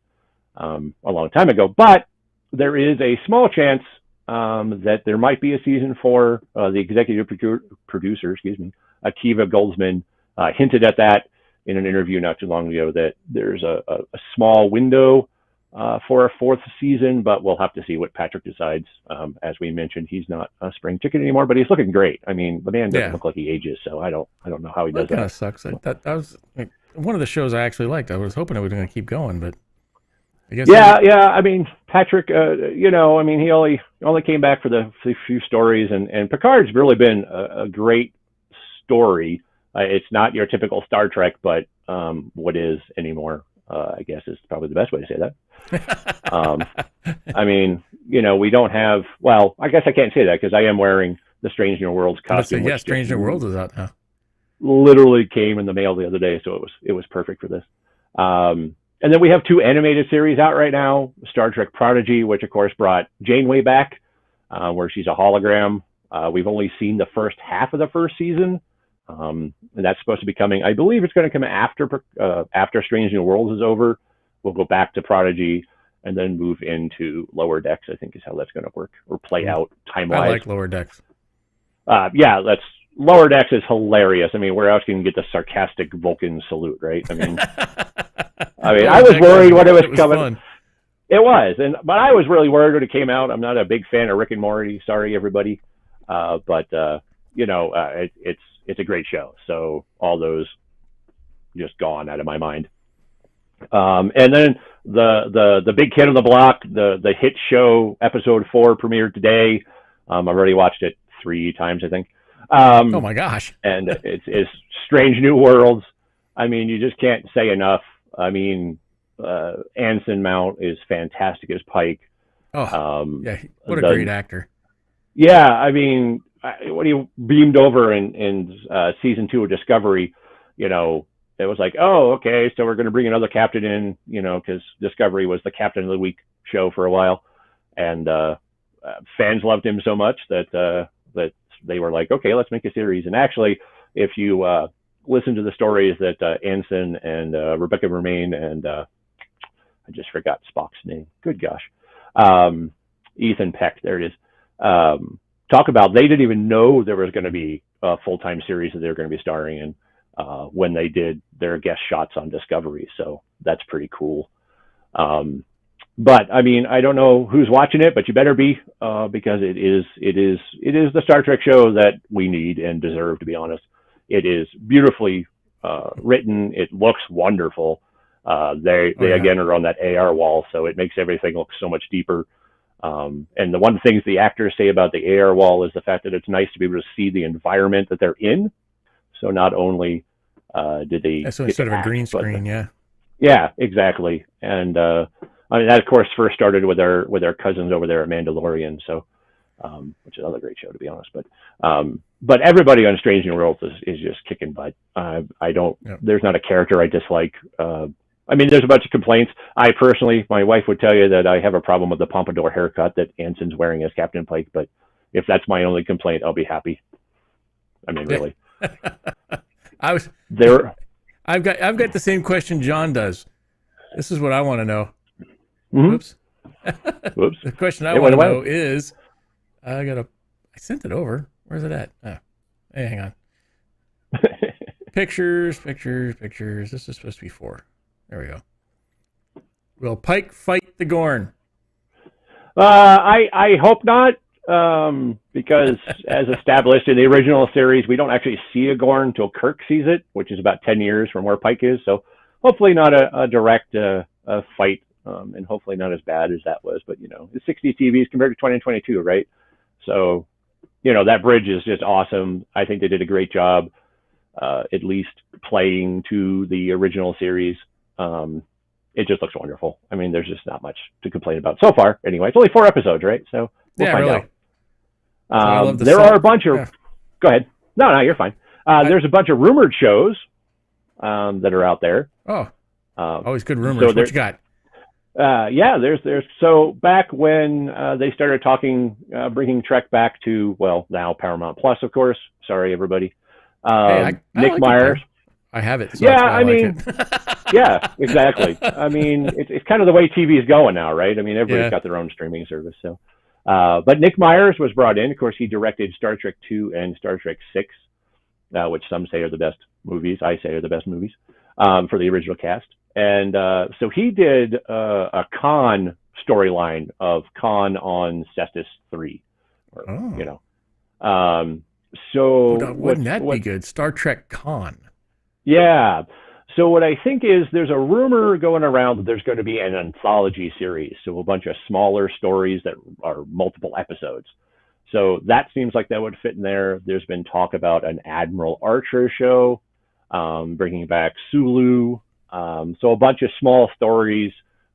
a long time ago. But there is a small chance that there might be a season 4. The executive producer, Akiva Goldsman, hinted at that in an interview not too long ago, that there's a small window for a 4th season, but we'll have to see what Patrick decides. As we mentioned, he's not a spring chicken anymore, but he's looking great. I mean, the man doesn't look like he ages, so I don't know how he does that. That kind of sucks. That was one of the shows I actually liked. I was hoping it was going to keep going, but I guess. Yeah. I mean, Patrick, he only came back for the few stories, and Picard's really been a great story. It's not your typical Star Trek, but what is anymore, I guess is probably the best way to say that. I mean, we don't have, I guess I can't say that because I am wearing the Strange New Worlds costume. Yeah, Strange New Worlds is out now. Literally came in the mail the other day, so it was perfect for this. And then we have 2 animated series out right now: Star Trek Prodigy, which of course brought Janeway back, where she's a hologram. We've only seen the first half of the first season, and that's supposed to be coming. I believe it's going to come after Strange New Worlds is over. We'll go back to Prodigy and then move into Lower Decks, I think is how that's going to work or play out time-wise. I like Lower Decks. Yeah, Lower Decks is hilarious. I mean, where else can you get the sarcastic Vulcan salute, right? I mean, I was worried when it was coming. Fun. It was, but I was really worried when it came out. I'm not a big fan of Rick and Morty. Sorry, everybody. But it's a great show. So all those just gone out of my mind. And then the big kid on the block, the hit show episode 4 premiered today. I've already watched it 3 times, I think. Oh my gosh! And it's Strange New Worlds. I mean, you just can't say enough. I mean, Anson Mount is fantastic as Pike. Oh, yeah, what a great actor. Yeah, I mean, when he beamed over in season 2 of Discovery, it was like, oh, okay, so we're going to bring another captain in, because Discovery was the Captain of the Week show for a while, and fans loved him so much that they were like, okay, let's make a series. And actually, if you listen to the stories that Anson and Rebecca Romaine and I just forgot Spock's name. Good gosh. Ethan Peck, there it is. Talk about, they didn't even know there was going to be a full-time series that they were going to be starring in when they did their guest shots on Discovery. So that's pretty cool. But I mean, I don't know who's watching it, but you better be, because it is the Star Trek show that we need and deserve, to be honest. It is beautifully written. It looks wonderful. They again are on that AR wall, so it makes everything look so much deeper. And the one things the actors say about the AR wall is the fact that it's nice to be able to see the environment that they're in. So not only did they, so instead of a green screen, yeah, exactly. And I mean, that of course first started with our cousins over there at Mandalorian, so which is another great show, to be honest. But everybody on Strange New Worlds is just kicking butt. There's not a character I dislike. I mean, there's a bunch of complaints. I personally, my wife would tell you that I have a problem with the pompadour haircut that Anson's wearing as Captain Pike, but if that's my only complaint, I'll be happy. I mean, really. I've got the same question John does. This is what I want to know. Mm-hmm. Whoops. The question I want to know is, I sent it over. Where's it at? Oh, hey, hang on. Pictures. This is supposed to be 4. There we go. Will Pike fight the Gorn? I hope not, because as established in the original series, we don't actually see a Gorn until Kirk sees it, which is about 10 years from where Pike is. So hopefully not a direct fight, and hopefully not as bad as that was. But, it's 60 TVs compared to 2022, right? So, that bridge is just awesome. I think they did a great job, at least playing to the original series. It just looks wonderful. I mean, there's just not much to complain about so far. Anyway, it's only 4 episodes, right? So we'll find out. There are a bunch of. Yeah. Go ahead. No, you're fine. There's a bunch of rumored shows that are out there. Oh, always good rumors. So what you got? Yeah, there's so back when they started talking, bringing Trek back to, well, now Paramount Plus, of course. Sorry, everybody. I Nick like Myers. I have it. So yeah, I mean, yeah, exactly. I mean, it's kind of the way TV is going now, right? I mean, everybody's got their own streaming service. So, but Nick Myers was brought in. Of course, he directed Star Trek 2 and Star Trek 6, which some say are the best movies. I say are the best movies for the original cast. And so he did a Khan storyline of Khan on Cestus 3. So wouldn't that be good? Star Trek Khan. Yeah. So what I think is there's a rumor going around that there's going to be an anthology series. So a bunch of smaller stories that are multiple episodes. So that seems like that would fit in there. There's been talk about an Admiral Archer show, bringing back Sulu. So a bunch of small stories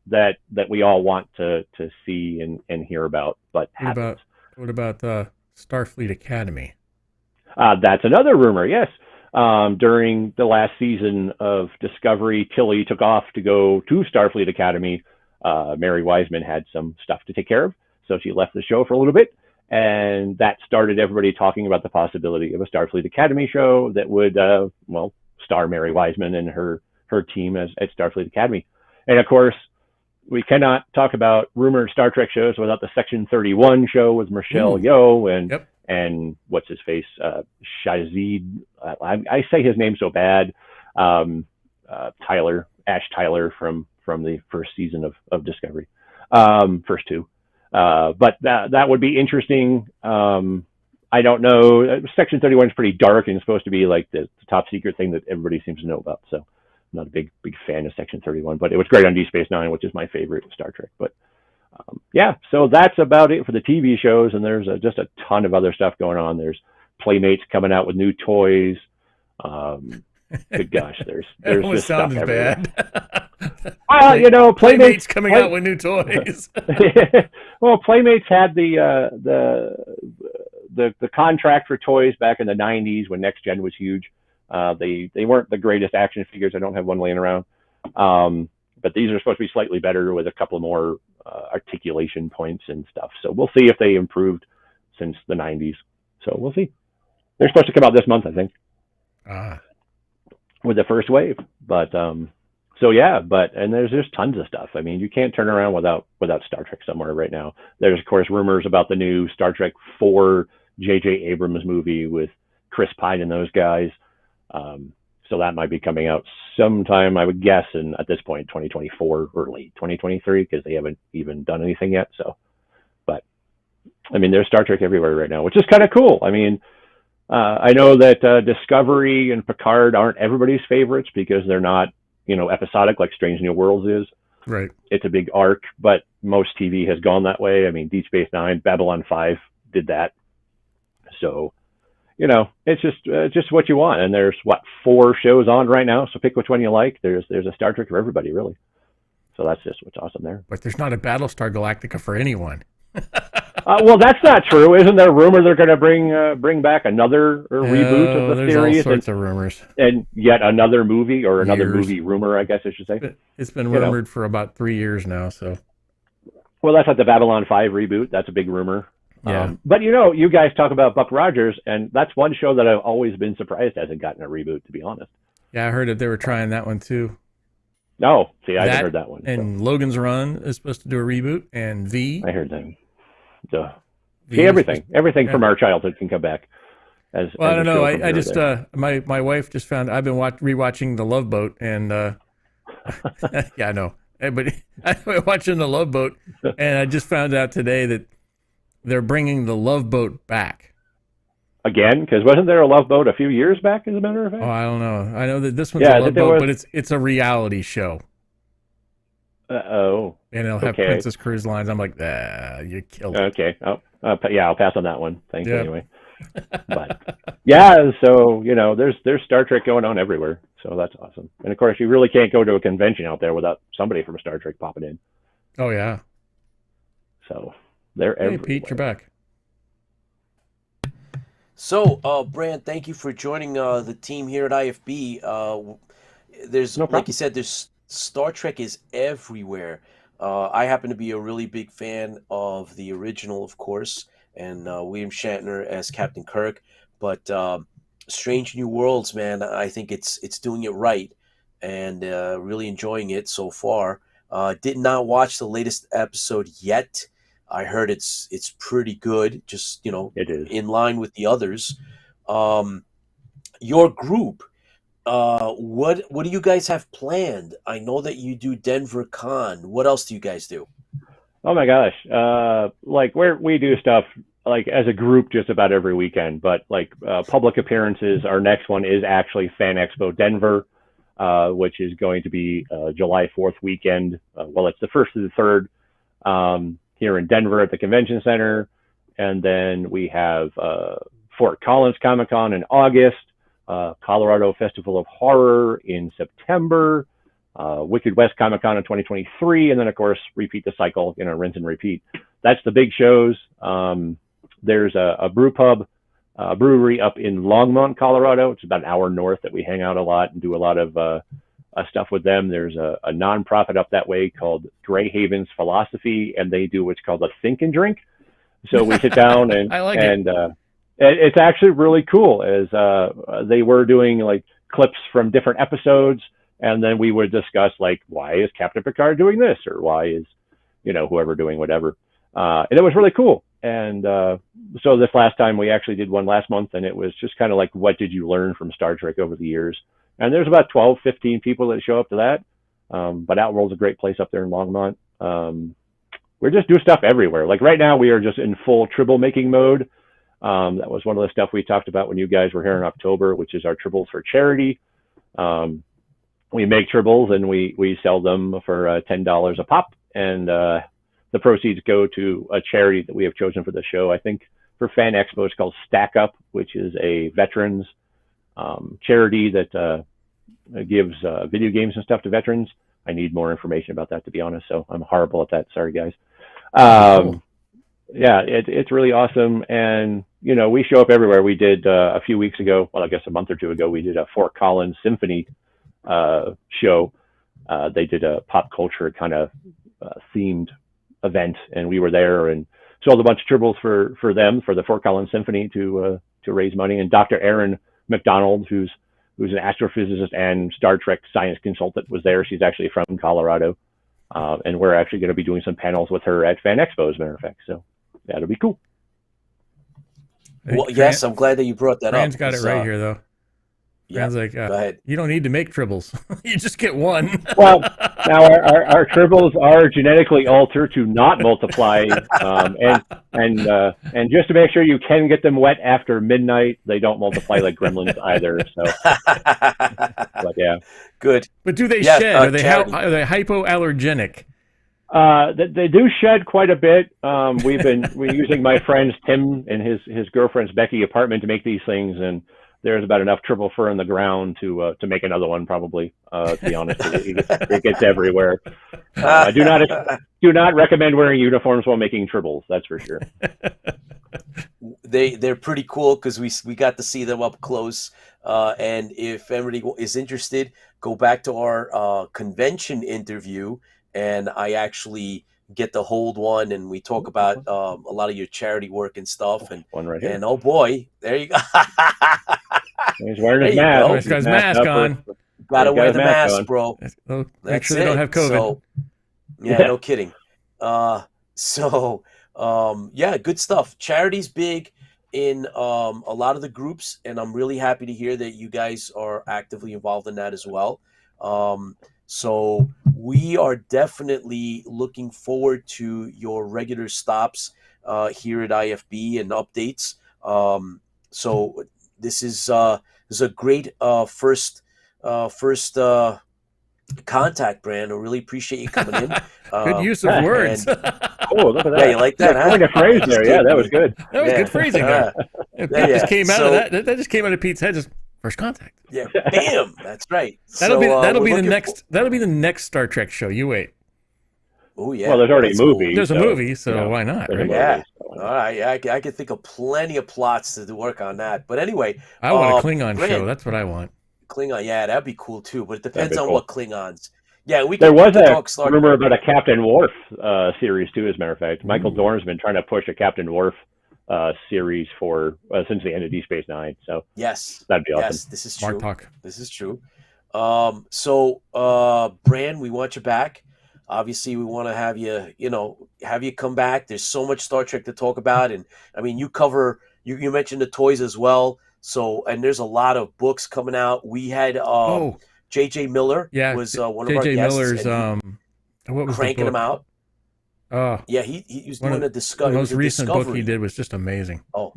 that we all want to see and hear about. But what about Starfleet Academy. That's another rumor, yes. During the last season of Discovery, Tilly took off to go to Starfleet Academy. Mary Wiseman had some stuff to take care of, so she left the show for a little bit, and that started everybody talking about the possibility of a Starfleet Academy show that would, star Mary Wiseman and her team at Starfleet Academy. And of course, we cannot talk about rumored Star Trek shows without the Section 31 show with Michelle Yeoh and what's his face, Shazid. I say his name so bad. Ash Tyler from the first season of Discovery, first two. But that would be interesting. I don't know. Section 31 is pretty dark and supposed to be like the top secret thing that everybody seems to know about. So I'm not a big fan of Section 31, but it was great on Deep Space Nine, which is my favorite Star Trek. But so that's about it for the TV shows, and there's just a ton of other stuff going on. There's Playmates coming out with new toys. Good gosh, there's just stuff everywhere. Well, Playmates coming out with new toys. Well, Playmates had the contract for toys back in the 90s when Next Gen was huge. They weren't the greatest action figures. I don't have one laying around. But these are supposed to be slightly better with a couple more articulation points and stuff. So we'll see if they improved since the 90s. So we'll see. They're supposed to come out this month, I think, with the first wave. But and there's just tons of stuff. I mean, you can't turn around without Star Trek somewhere right now. There's, of course, rumors about the new Star Trek 4 J.J. Abrams movie with Chris Pine and those guys. So that might be coming out sometime, I would guess, at this point, 2024 or late 2023, because they haven't even done anything yet. So, but I mean, there's Star Trek everywhere right now, which is kind of cool. I mean, I know that Discovery and Picard aren't everybody's favorites because they're not, episodic like Strange New Worlds is. Right. It's a big arc, but most TV has gone that way. I mean, Deep Space Nine, Babylon 5 did that. So, it's just what you want. And there's 4 shows on right now. So pick which one you like. There's a Star Trek for everybody, really. So that's just what's awesome there. But there's not a Battlestar Galactica for anyone. Well, that's not true. Isn't there a rumor they're going to bring back another reboot of the series? There's all sorts of rumors. And yet another movie or another movie rumor, I guess I should say. It's been rumored for about 3 years now. So. Well, that's like the Babylon 5 reboot. That's a big rumor. Yeah. But you guys talk about Buck Rogers, and that's one show that I've always been surprised hasn't gotten a reboot, to be honest. Yeah, I heard that they were trying that one too. No, see, I haven't heard that one. And Logan's Run is supposed to do a reboot, and V. I heard that. So, see, everything from our childhood can come back. I don't know. I just my wife just found I've been rewatching The Love Boat, and yeah, I know. But I've been watching The Love Boat, and I just found out today that they're bringing The Love Boat back. Again? Because wasn't there a Love Boat a few years back, as a matter of fact? Oh, I don't know. I know that this one's a Love Boat, but it's a reality show. And it'll have Princess Cruise Lines. I'm like, you killed it. Okay. I'll pass on that one. Thanks anyway. But yeah, so there's Star Trek going on everywhere. So that's awesome. And of course, you really can't go to a convention out there without somebody from Star Trek popping in. Oh yeah. So they're everywhere. Hey Pete, you're back. So, Brand, thank you for joining the team here at IFB. Like you said, there's Star Trek is everywhere. I happen to be a really big fan of the original, of course, and William Shatner as Captain Kirk. But Strange New Worlds, man, I think it's doing it right, and really enjoying it so far. Did not watch the latest episode yet. I heard it's pretty good, just it is in line with the others. Your group, what do you guys have planned? I know that you do Denver Con. What else do you guys do? Oh my gosh, we do stuff like as a group just about every weekend, but public appearances. Our next one is actually Fan Expo Denver, which is going to be July 4th weekend. It's the 1st to the 3rd. Here in Denver at the Convention Center. And then we have Fort Collins Comic-Con in August, Colorado Festival of Horror in September, Wicked West Comic-Con in 2023, and then, of course, repeat the cycle, rinse and repeat. That's the big shows. there's a brew pub, brewery up in Longmont, Colorado. It's about an hour north that we hang out a lot and do a lot of stuff with them. There's a nonprofit up that way called Gray Havens Philosophy, and they do what's called a think and drink. So we sit down and I like it. It's actually really cool. As they were doing like clips from different episodes, and then we would discuss like, why is Captain Picard doing this, or why is whoever doing whatever. And it was really cool. And so this last time we actually did one last month, and it was just kind of like, what did you learn from Star Trek over the years? And there's about 12, 15 people that show up to that. But Outworld's a great place up there in Longmont. We just do stuff everywhere. Like right now we are just in full tribble making mode. That was one of the stuff we talked about when you guys were here in October, which is our tribbles for charity. We make tribbles and we sell them for $10 a pop. And the proceeds go to a charity that we have chosen for the show. I think for Fan Expo, it's called Stack Up, which is a veterans charity that gives video games and stuff to veterans. I need more information about that, to be honest. So I'm horrible at that. Sorry, guys. Cool. Yeah, it's really awesome. And, we show up everywhere. We did a few weeks ago, well, I guess a month or two ago, we did a Fort Collins Symphony show. They did a pop culture kind of themed event, and we were there and sold a bunch of tribbles for them, for the Fort Collins Symphony to raise money. And Dr. Erin McDonald, who's an astrophysicist and Star Trek science consultant, was there. She's actually from Colorado. And we're actually going to be doing some panels with her at Fan Expo, as a matter of fact. So that'll be cool. Well, yes, I'm glad that you brought that Rand's up. got it right here, though. Yeah, Rand's like, go ahead. You don't need to make tribbles. You just get one. Well, now our tribbles are genetically altered to not multiply, and just to make sure you can get them wet after midnight, they don't multiply like gremlins either. So, but yeah, good. But do they shed? Are they hypoallergenic? They do shed quite a bit. We're using my friend's Tim and his girlfriend's Becky apartment to make these things, and there's about enough triple fur in the ground to make another one, probably. To be honest, it gets everywhere. Do not recommend wearing uniforms while making tribbles. That's for sure. They're pretty cool because we got to see them up close. And if anybody is interested, go back to our convention interview, and I actually get to hold one, and we talk about a lot of your charity work and stuff. And one right here. And oh boy, there you go. He's wearing his mask. He's got his mask on. Gotta wear the mask, bro. Make sure they don't have COVID. So, yeah, no kidding. Yeah, good stuff. Charity's big in a lot of the groups, and I'm really happy to hear that you guys are actively involved in that as well. So we are definitely looking forward to your regular stops here at IFB and updates. So this is a great first contact, Brand. I really appreciate you coming in. Good use of words. Look at that. Yeah, you like that? Quite a phrase there. Yeah, that was good. That was good phrasing there. Just came out of that. That just came out of Pete's head. Just first contact. Yeah, bam. That's right. That'll be the next Star Trek show. You wait. Oh yeah. Well, there's already a movie. Cool. There's a movie, so why not? Right? Yeah. All right. I can think of plenty of plots to work on that. But anyway, I want a Klingon show. That's what I want. Klingon, yeah, that'd be cool too. But it depends on cool. what Klingons. Yeah, there was a rumor about a Captain Worf series too. As a matter of fact, Michael Dorn's been trying to push a Captain Worf series for since the end of Deep Space Nine. So yes, that'd be awesome. Yes, this is true. Smart talk. This is true. Bran, we want you back. Obviously, we want to have you come back. There's so much Star Trek to talk about, and I mean, you you mentioned the toys as well. So, and there's a lot of books coming out. We had J.J. Miller was one of our guests. Miller's what was cranking the book? him out. Yeah, he was doing a discovery. The most recent book he did was just amazing. Oh,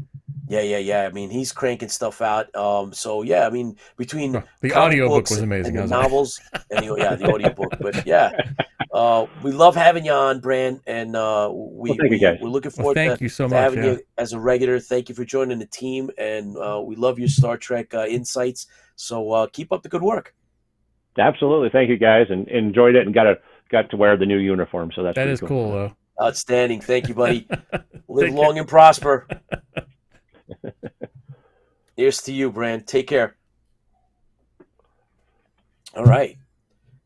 yeah. I mean, he's cranking stuff out. So yeah, I mean, between the audiobook was amazing. And the novels and the audiobook. But yeah, we love having you on, Bran, and we're looking forward to having you as a regular. Thank you for joining the team, and we love your Star Trek insights. So keep up the good work. Absolutely, thank you guys, and enjoyed it, and got to wear the new uniform. So that is cool though. Outstanding. Thank you, buddy. Live Take long and prosper. Here's to you, Brand. Take care. All right.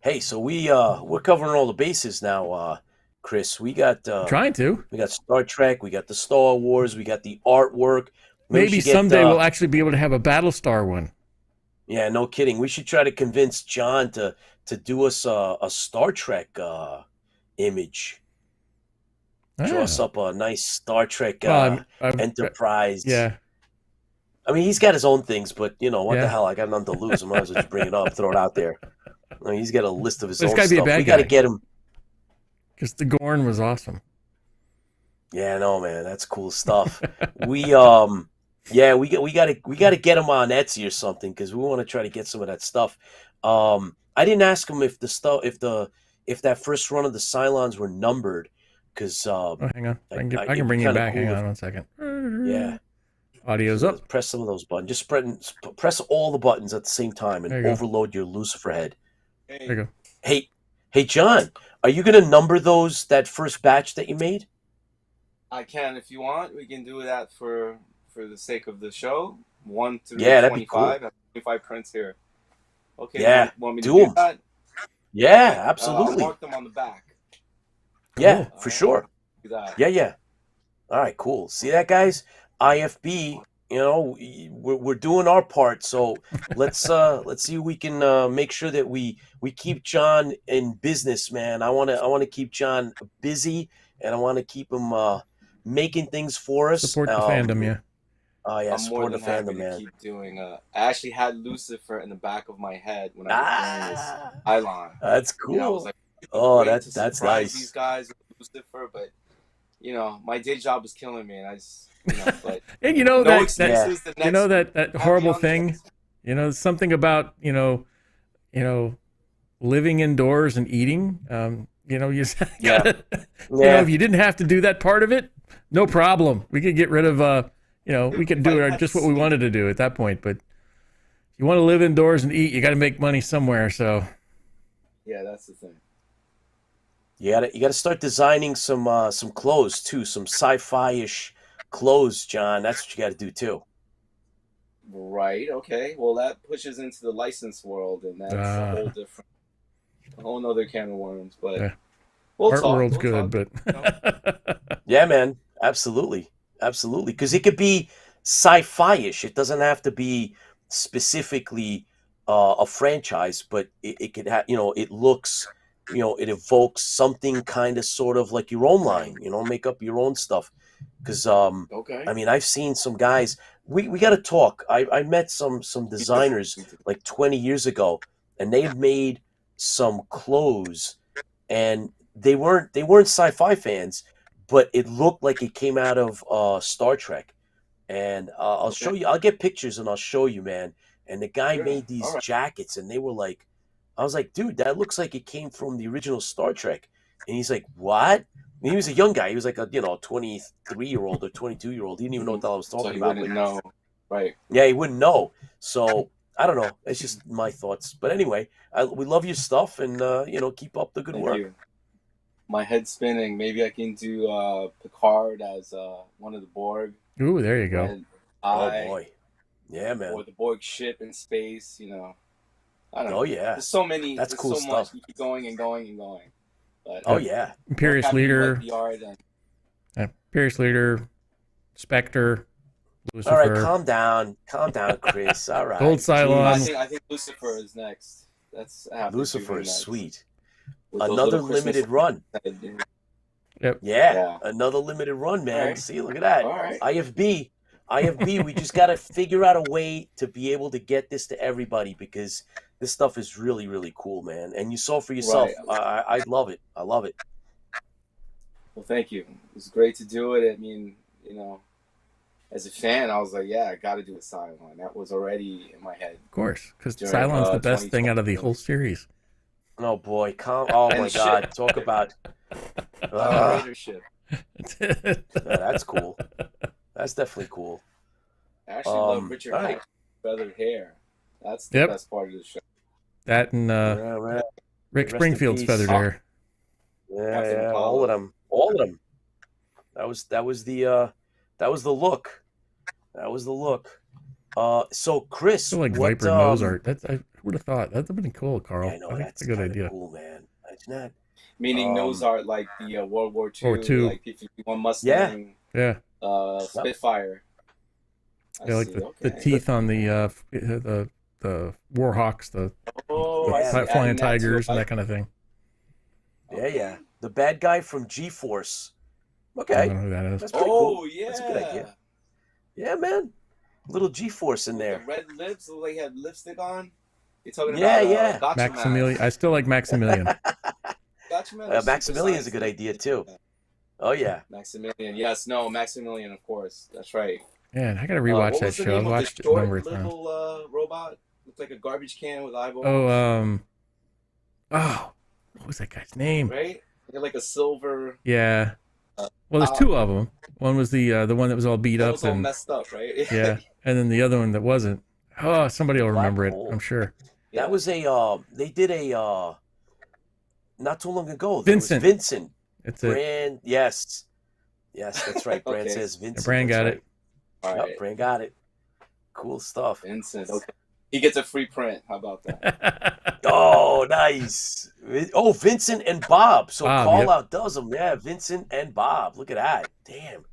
Hey, so we're covering all the bases now, Chris. We got Trying to. we got Star Trek, we got the Star Wars, we got the artwork. Maybe someday we'll actually be able to have a Battlestar one. Yeah, no kidding. We should try to convince John to do us a Star Trek image. Draw us up a nice Star Trek Enterprise. Yeah. I mean, he's got his own things, but you know what the hell? I got nothing to lose. I might as well just bring it up, throw it out there. I mean, he's got a list of his own It's got to be stuff. a bad We guy. got to get him. Because the Gorn was awesome. Yeah, no, man, that's cool stuff. we got to get him on Etsy or something because we want to try to get some of that stuff. I didn't ask him if that first run of the Cylons were numbered because hang on, I can bring you back. Cool. Hang on 1 second. Yeah, audio's up. Press some of those buttons. Just press all the buttons at the same time and overload your Lucifer head. There you go. Hey, John, are you gonna number that first batch that you made? I can if you want. We can do that for the sake of the show. 1 through 25. Cool. I have 25 prints here. Okay. Yeah. Want me to do that? Yeah, absolutely. I'll mark them on the back. Yeah, for sure. Do that. Yeah. All right, cool. See that, guys? IFB, you know, we're doing our part. So let's see if we can make sure that we keep John in business, man. I want to keep John busy, and I want to keep him making things for us. Support the fandom, yeah. Oh yeah, I'm more than happy to keep doing. I actually had Lucifer in the back of my head when I was doing this Pylon. That's cool. You know, I was like, that's nice. These guys with Lucifer, but you know, my day job was killing me, and I just, but and you know that horrible thing. You know, something about you know, living indoors and eating. You know, you gotta, you know, if you didn't have to do that part of it, no problem. We could get rid of you know, we could do just what we wanted to do at that point. But if you want to live indoors and eat, you got to make money somewhere. So, yeah, that's the thing. You gotta start designing some clothes too, some sci-fi-ish clothes, John. That's what you got to do too. Right. Okay. Well, that pushes into the license world, and that's a whole nother can of worms. But art world's good, but yeah, man, absolutely. Because it could be sci-fi-ish. It doesn't have to be specifically a franchise, but it could have, you know, it looks, you know, it evokes something kind of sort of like your own line, you know, make up your own stuff. Because, I mean, I've seen some guys, we got to talk. I met some designers like 20 years ago, and they made some clothes, and they weren't sci-fi fans, but it looked like it came out of Star Trek. And I'll show you. I'll get pictures and I'll show you, man. And the guy made these jackets, and they were like, I was like, dude, that looks like it came from the original Star Trek. And he's like, what? And he was a young guy. He was like a 23-year-old or 22-year-old. He didn't even know what the hell I was talking about. He wouldn't know. Right. Yeah, he wouldn't know. So I don't know. It's just my thoughts. But anyway, we love your stuff, and keep up the good work. You. My head's spinning. Maybe I can do Picard as one of the Borg. Ooh, there you go. Oh boy, yeah, man. Or the Borg ship in space. You know, I don't know. Oh yeah, there's so many. That's cool stuff. Much. You keep going and going and going. But, yeah, Imperious Leader. Imperious Leader, Spectre, Lucifer. All right, calm down, Chris. All right, Gold Cylon. I think Lucifer is next. Lucifer is sweet. Another limited run. Yep. Yeah, another limited run, man. Right. See, look at that. Right. IFB. We just got to figure out a way to be able to get this to everybody, because this stuff is really, really cool, man. And you saw for yourself. Right. I love it. I love it. Well, thank you. It was great to do it. I mean, as a fan, I was like, yeah, I got to do a Cylon. That was already in my head. Of course, because Cylon's the best thing out of the whole series. Oh boy, oh my God! Talk about ship. That's cool. That's definitely cool. I actually love Richard Hack's feathered hair. That's the best part of the show. That and Rick Springfield's feathered hair. Yeah, all of them. That was the look. That was the look. So Chris, I feel like Viper nose art. I would have thought that'd have been cool, Carl. Yeah, no, I think that's it's a good idea. Cool, man. It's not. Meaning nose art like the World War II, World II. like P-51 Mustang, Yeah. Spitfire. Yeah, like the teeth on the Warhawks, the flying tigers, and that kind of thing. Yeah. The bad guy from G-Force. Okay. I don't know who that is. That's pretty cool. Yeah. That's a good idea. Yeah, man. Little G-Force in there. The red lips, like had lipstick on. You're talking about Gotcha Maximilian. I still like Maximilian. Gotcha Maximilian's a good idea too. Oh yeah. Maximilian. Yes, no, Maximilian, of course. That's right. Man, I gotta rewatch that show. I've watched it a number of times. Little robot looked like a garbage can with eyeballs. What was that guy's name? Right? He had like a silver. Yeah. Well, there's two of them. One was the one that was all beat up was all messed up, right? Yeah, and then the other one that wasn't. Oh, somebody will remember it. I'm sure. That was a. They did a. Not too long ago. Vincent. Vincent. It's Brand. Yes, that's right. Brand says Vincent. Brand got it. All right. Brand got it. Cool stuff. Vincent. Okay. He gets a free print. How about that? Oh, nice. Oh, Vincent and Bob. So Bob, Call yep. Out does them. Yeah, Vincent and Bob. Look at that. Damn.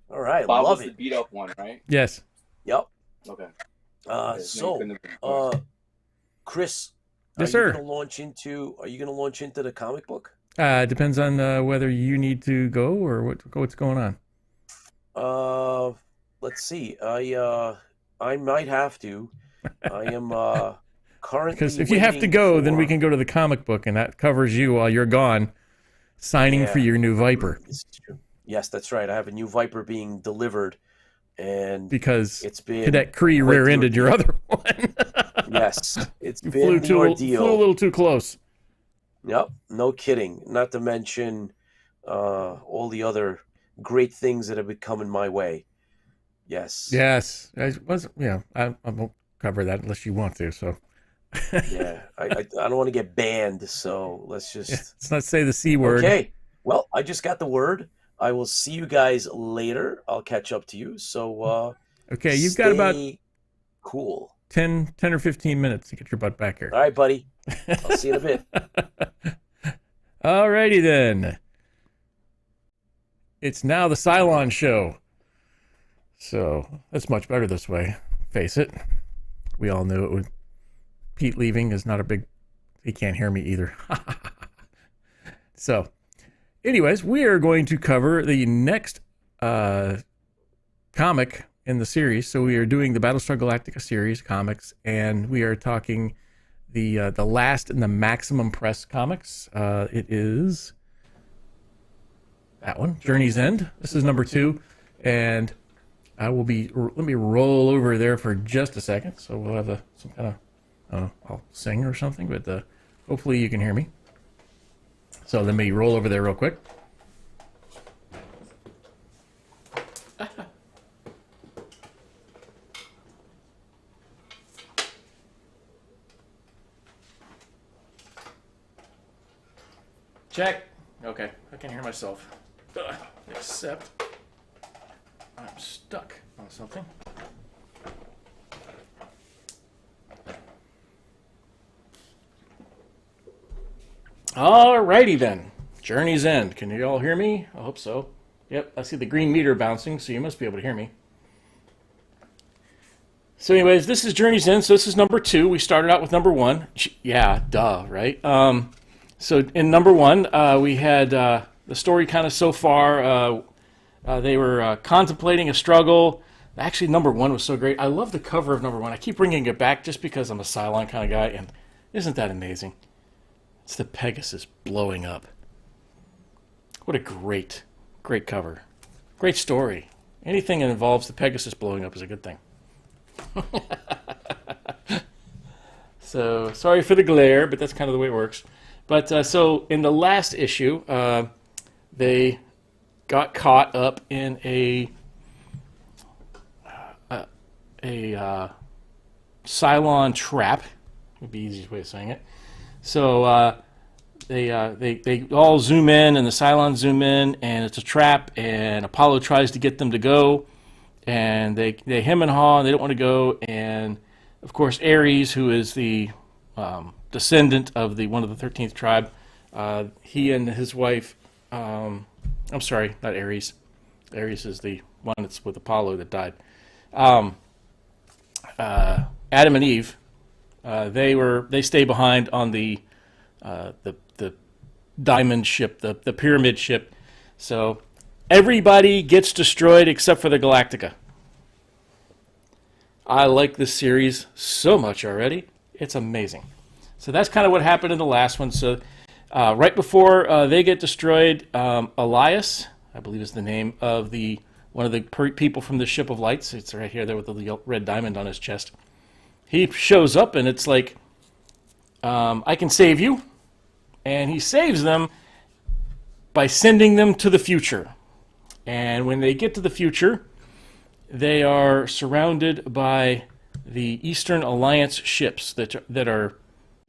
All right. Bob love was it. the beat up one, right? Yes. Yep. Okay. Chris. Yes, sir. Are you gonna launch into the comic book? It depends on whether you need to go or what's going on. Let's see. I might have to. I am currently Because if you have to go, then we can go to the comic book, and that covers you while you're gone, signing for your new Viper. Yes, that's right. I have a new Viper being delivered, and because it's been Cadet Cree rear-ended your other one. Yes, it's you been flew a little too close. Yep, no kidding. Not to mention all the other great things that have been coming my way. Yes. Yes, I won't cover that unless you want to. So. Yeah, I don't want to get banned, so let's let's not say the C word. Okay. Well, I just got the word. I will see you guys later. I'll catch up to you. So. Okay, you've got about cool. 10 or 15 minutes to get your butt back here. All right, buddy. I'll see you in a bit. All righty then. It's now the Cylon show. So that's much better this way. Face it. We all knew it would. Pete leaving is not a big... He can't hear me either. So, anyways, we are going to cover the next comic in the series. So we are doing the Battlestar Galactica series comics, and we are talking the last in the Maximum Press comics. It is that one, Journey's End. This is number 2, and I will be. Let me roll over there for just a second, so we'll have some kind of. I'll sing or something, but hopefully you can hear me. So let me roll over there real quick. Check. Okay, I can hear myself. Except I'm stuck on something. Alrighty then. Journey's End. Can you all hear me? I hope so. Yep, I see the green meter bouncing, so you must be able to hear me. So anyways, this is Journey's End, so this is number 2. We started out with number 1. Yeah, duh, right? So in number 1, we had the story kind of so far. They were contemplating a struggle. Actually, number 1 was so great. I love the cover of number 1. I keep bringing it back just because I'm a Cylon kind of guy, and isn't that amazing? It's the Pegasus blowing up. What a great cover. Great story. Anything that involves the Pegasus blowing up is a good thing. So, sorry for the glare, but that's kind of the way it works. But, so, in the last issue, they got caught up in a Cylon trap. Would be the easiest way of saying it. So they all zoom in, and the Cylons zoom in, and it's a trap, and Apollo tries to get them to go, and they hem and haw, and they don't want to go, and of course Ares, who is the descendant of one of the 13th tribe, he and his wife, I'm sorry, not Ares. Ares is the one that's with Apollo that died. Adam and Eve, they stay behind on the diamond ship, the pyramid ship. So everybody gets destroyed except for the Galactica. I like this series so much already. It's amazing. So that's kind of what happened in the last one. So right before they get destroyed, Elias, I believe is the name of one of the people from the Ship of Lights. It's right here there with the red diamond on his chest. He shows up, and it's like, I can save you. And he saves them by sending them to the future. And when they get to the future, they are surrounded by the Eastern Alliance ships that are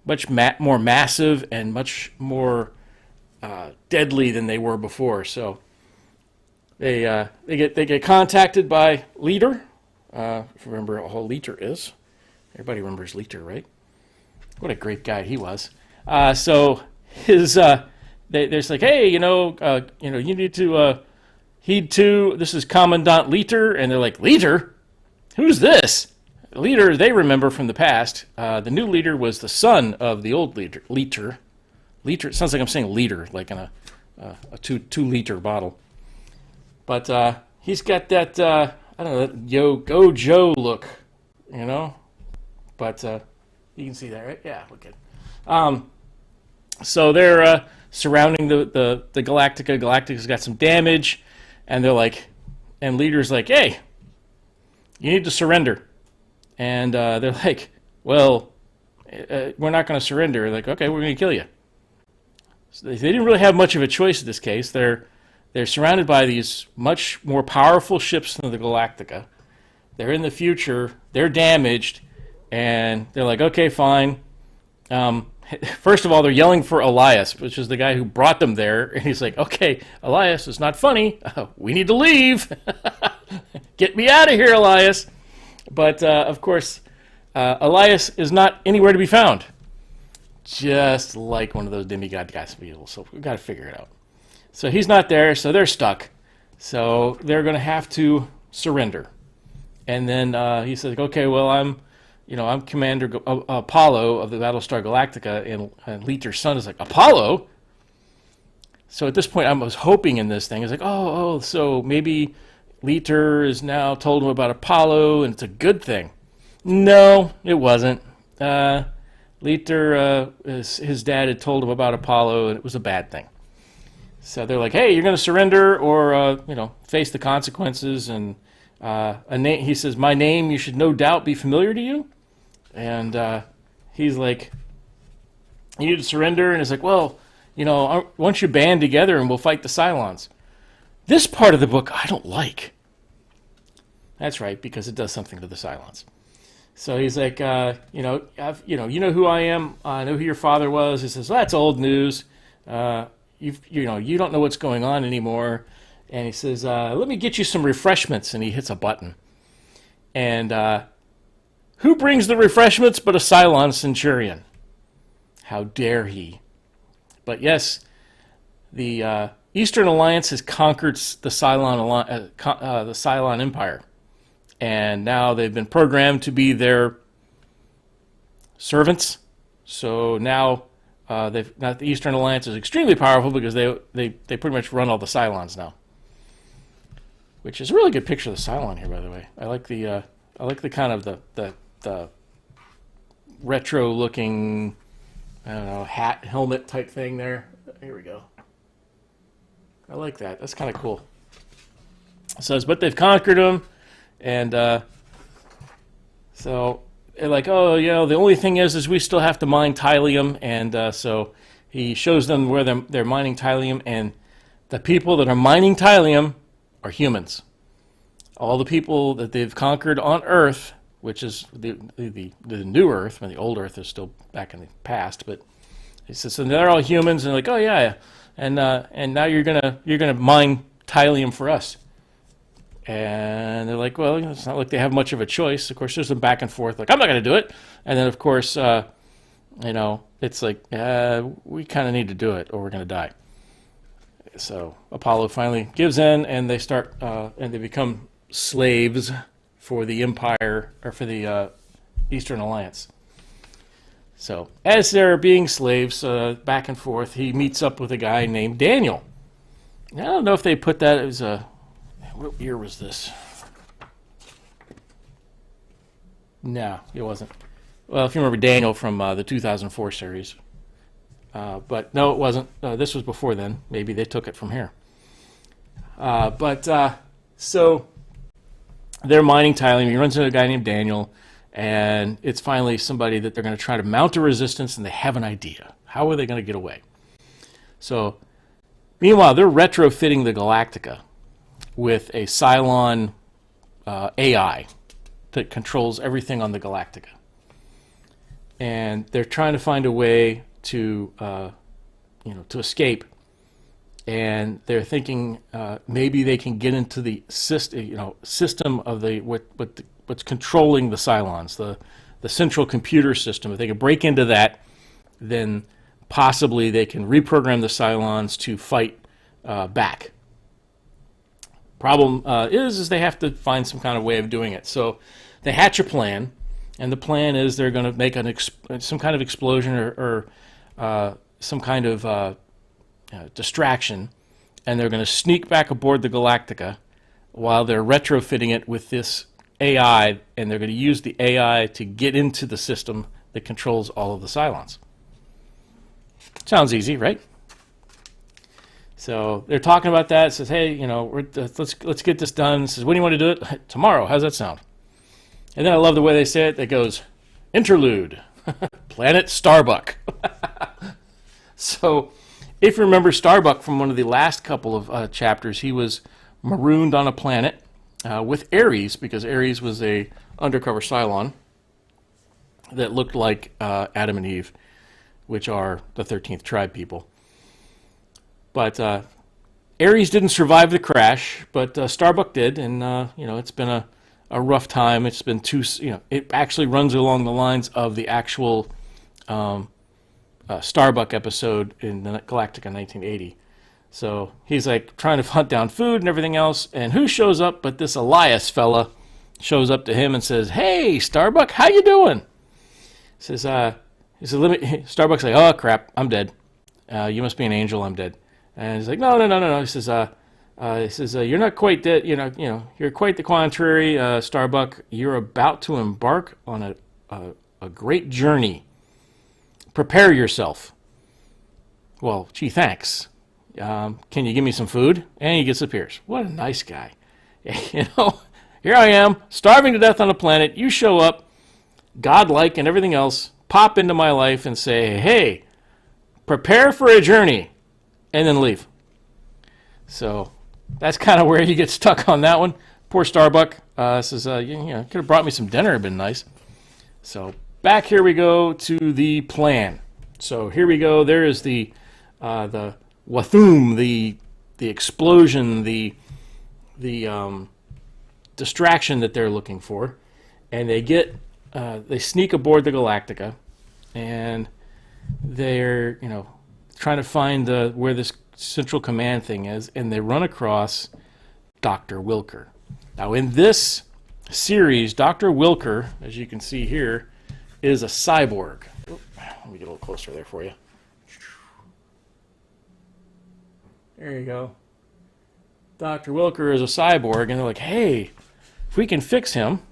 much more massive and much more deadly than they were before. So they get contacted by Leader. If you remember who Leader is, everybody remembers Leader, right? What a great guy he was. So they're like, hey, you need to heed to. This is Commandant Leader, and they're like, Leader, who's this? Leader they remember from the past. The new leader was the son of the old leader. Leader. It sounds like I'm saying leader, like in a 2-liter bottle. But he's got that I don't know, that go Joe look, But you can see that, right? Yeah, look good. So they're surrounding the Galactica. Galactica's got some damage, and they're like, and Leader's like, hey, you need to surrender. And they're like, well, we're not going to surrender. They're like, okay, we're going to kill you. So they didn't really have much of a choice in this case. They're surrounded by these much more powerful ships than the Galactica. They're in the future. They're damaged, and they're like, okay, fine. First of all, they're yelling for Elias, which is the guy who brought them there. And he's like, okay, Elias, it's not funny. We need to leave. Get me out of here, Elias. But, of course, Elias is not anywhere to be found. Just like one of those demigod gas beetles. So we've got to figure it out. So he's not there, so they're stuck. So they're going to have to surrender. And then he says, okay, well, I'm Commander Apollo of the Battlestar Galactica, and Leader's son is like, Apollo? So at this point, I was hoping in this thing. It's like, so maybe Leader is now told him about Apollo, and it's a good thing. No, it wasn't. Leader, his dad had told him about Apollo, and it was a bad thing. So they're like, hey, you're going to surrender or, face the consequences. And he says, my name, you should no doubt be familiar to you. And he's like, you need to surrender. And it's like, well, why don't you band together and we'll fight the Cylons. This part of the book I don't like. That's right, because it does something to the Cylons. So he's like, you know who I am. I know who your father was. He says, well, that's old news. You don't know what's going on anymore. And he says, let me get you some refreshments. And he hits a button. And who brings the refreshments but a Cylon Centurion? How dare he? But yes, the Eastern Alliance has conquered the Cylon Empire. And now they've been programmed to be their servants. So now the Eastern Alliance is extremely powerful because they pretty much run all the Cylons now. Which is a really good picture of the Cylon here, by the way. I like the kind of the retro looking, I don't know, hat helmet type thing there. Here we go. I like that. That's kind of cool. It says, but they've conquered them, and so they're like, oh, the only thing is we still have to mine Tylium, and so he shows them where they're mining Tylium, and the people that are mining Tylium are humans. All the people that they've conquered on Earth, which is the new Earth, when the old Earth is still back in the past, but He says, so they're all humans, and they're like, oh yeah, and now you're gonna mine Tylium for us. And they're like, well, it's not like they have much of a choice. Of course, there's some back and forth, like, I'm not gonna do it. And then of course, it's like, we kind of need to do it, or we're gonna die. So Apollo finally gives in, and they start, and they become slaves for the Empire, or for the Eastern Alliance. So as they're being slaves, back and forth, he meets up with a guy named Daniel. I don't know if they put that as what year was this? No, it wasn't. Well, if you remember Daniel from the 2004 series. But no, it wasn't. This was before then. Maybe they took it from here. So they're mining Tylium. He runs into a guy named Daniel, and it's finally somebody that they're going to try to mount a resistance, and they have an idea. How are they going to get away? So, meanwhile, they're retrofitting the Galactica with a Cylon AI that controls everything on the Galactica. And they're trying to find a way to escape. And they're thinking maybe they can get into the system of what's controlling the Cylons, the central computer system. If they can break into that, then possibly they can reprogram the Cylons to fight back. Problem is they have to find some kind of way of doing it. So they hatch a plan, and the plan is they're going to make some kind of explosion or some kind of distraction, and they're going to sneak back aboard the Galactica while they're retrofitting it with this AI, and they're going to use the AI to get into the system that controls all of the Cylons. Sounds easy, right? So they're talking about that. It says, hey, let's get this done. It says, when do you want to do it? Tomorrow. How's that sound? And then I love the way they say it. It goes, interlude, Planet Starbuck. So if you remember Starbuck from one of the last couple of chapters, he was marooned on a planet with Ares, because Ares was a undercover Cylon that looked like Adam and Eve, which are the 13th tribe people. But Ares didn't survive the crash, but Starbuck did, and it's been a rough time. It's been it actually runs along the lines of the actual Starbuck episode in the Galactica 1980. So he's like trying to hunt down food and everything else, and who shows up but this Elias fella shows up to him and says, "Hey, Starbuck, how you doing?" He says, Starbuck's like, "Oh crap, I'm dead. You must be an angel. I'm dead." And he's like, "No." He says, "You're not quite dead. You're quite the contrary, Starbuck. You're about to embark on a great journey. Prepare yourself." Well, gee, thanks. Can you give me some food? And he disappears. What a nice guy. Here I am, starving to death on a planet. You show up, godlike and everything else, pop into my life and say, hey, prepare for a journey, and then leave. So that's kind of where you get stuck on that one. Poor Starbuck says, could have brought me some dinner. It'd been nice. So back here we go to the plan. So here we go. There is the Wathum, the explosion, the distraction that they're looking for, and they sneak aboard the Galactica, and they're trying to find where this central command thing is, and they run across Dr. Wilker. Now in this series, Dr. Wilker, as you can see here, is a cyborg. Let me get a little closer there for you. There you go. Dr. Wilker is a cyborg, and they're like, hey, if we can fix him,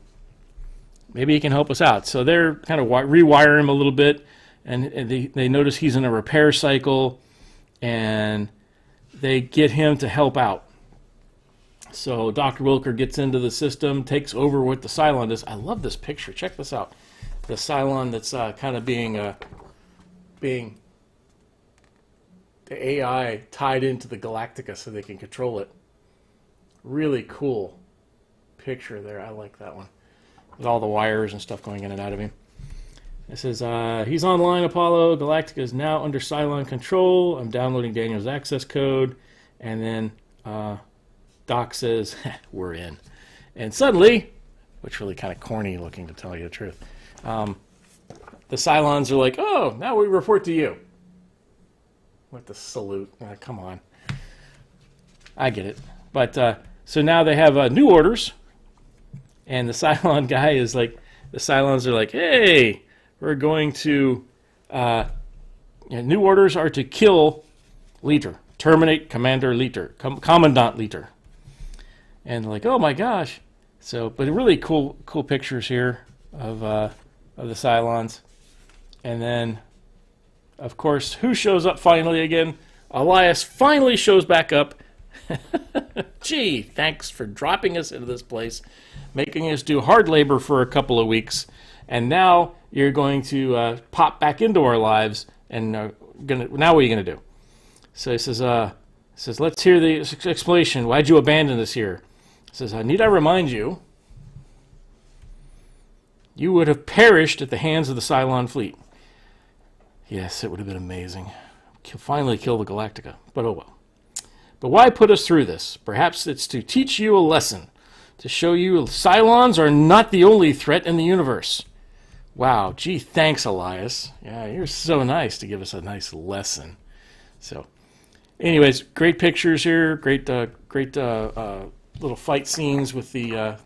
maybe he can help us out. So they're kind of rewire him a little bit, and they notice he's in a repair cycle, and they get him to help out. So Dr. Wilker gets into the system, takes over what the Cylon is. I love this picture. Check this out. The Cylon that's kind of being the AI tied into the Galactica so they can control it. Really cool picture there. I like that one. With all the wires and stuff going in and out of him. It says, he's online, Apollo. Galactica is now under Cylon control. I'm downloading Daniel's access code. And then Doc says, we're in. And suddenly, which really kind of corny looking to tell you the truth, the Cylons are like, oh, now we report to you. With the salute. Come on. I get it. But so now they have new orders. And the Cylon guy is like, the Cylons are like, hey, we're going to, new orders are to kill Leader. Terminate Commander Leader. Commandant Leader. And like, oh my gosh. So, but really cool pictures here of the Cylons. And then, of course, who shows up finally again? Elias finally shows back up. Gee, thanks for dropping us into this place, making us do hard labor for a couple of weeks, and now you're going to pop back into our lives. And now what are you gonna do? So he says, let's hear the explanation. Why'd you abandon us here? He says, need I remind you? You would have perished at the hands of the Cylon fleet. Yes, it would have been amazing. Finally kill the Galactica, but oh well. But why put us through this? Perhaps it's to teach you a lesson, to show you Cylons are not the only threat in the universe. Wow, gee, thanks, Elias. Yeah, you're so nice to give us a nice lesson. So, anyways, great pictures here, great little fight scenes with the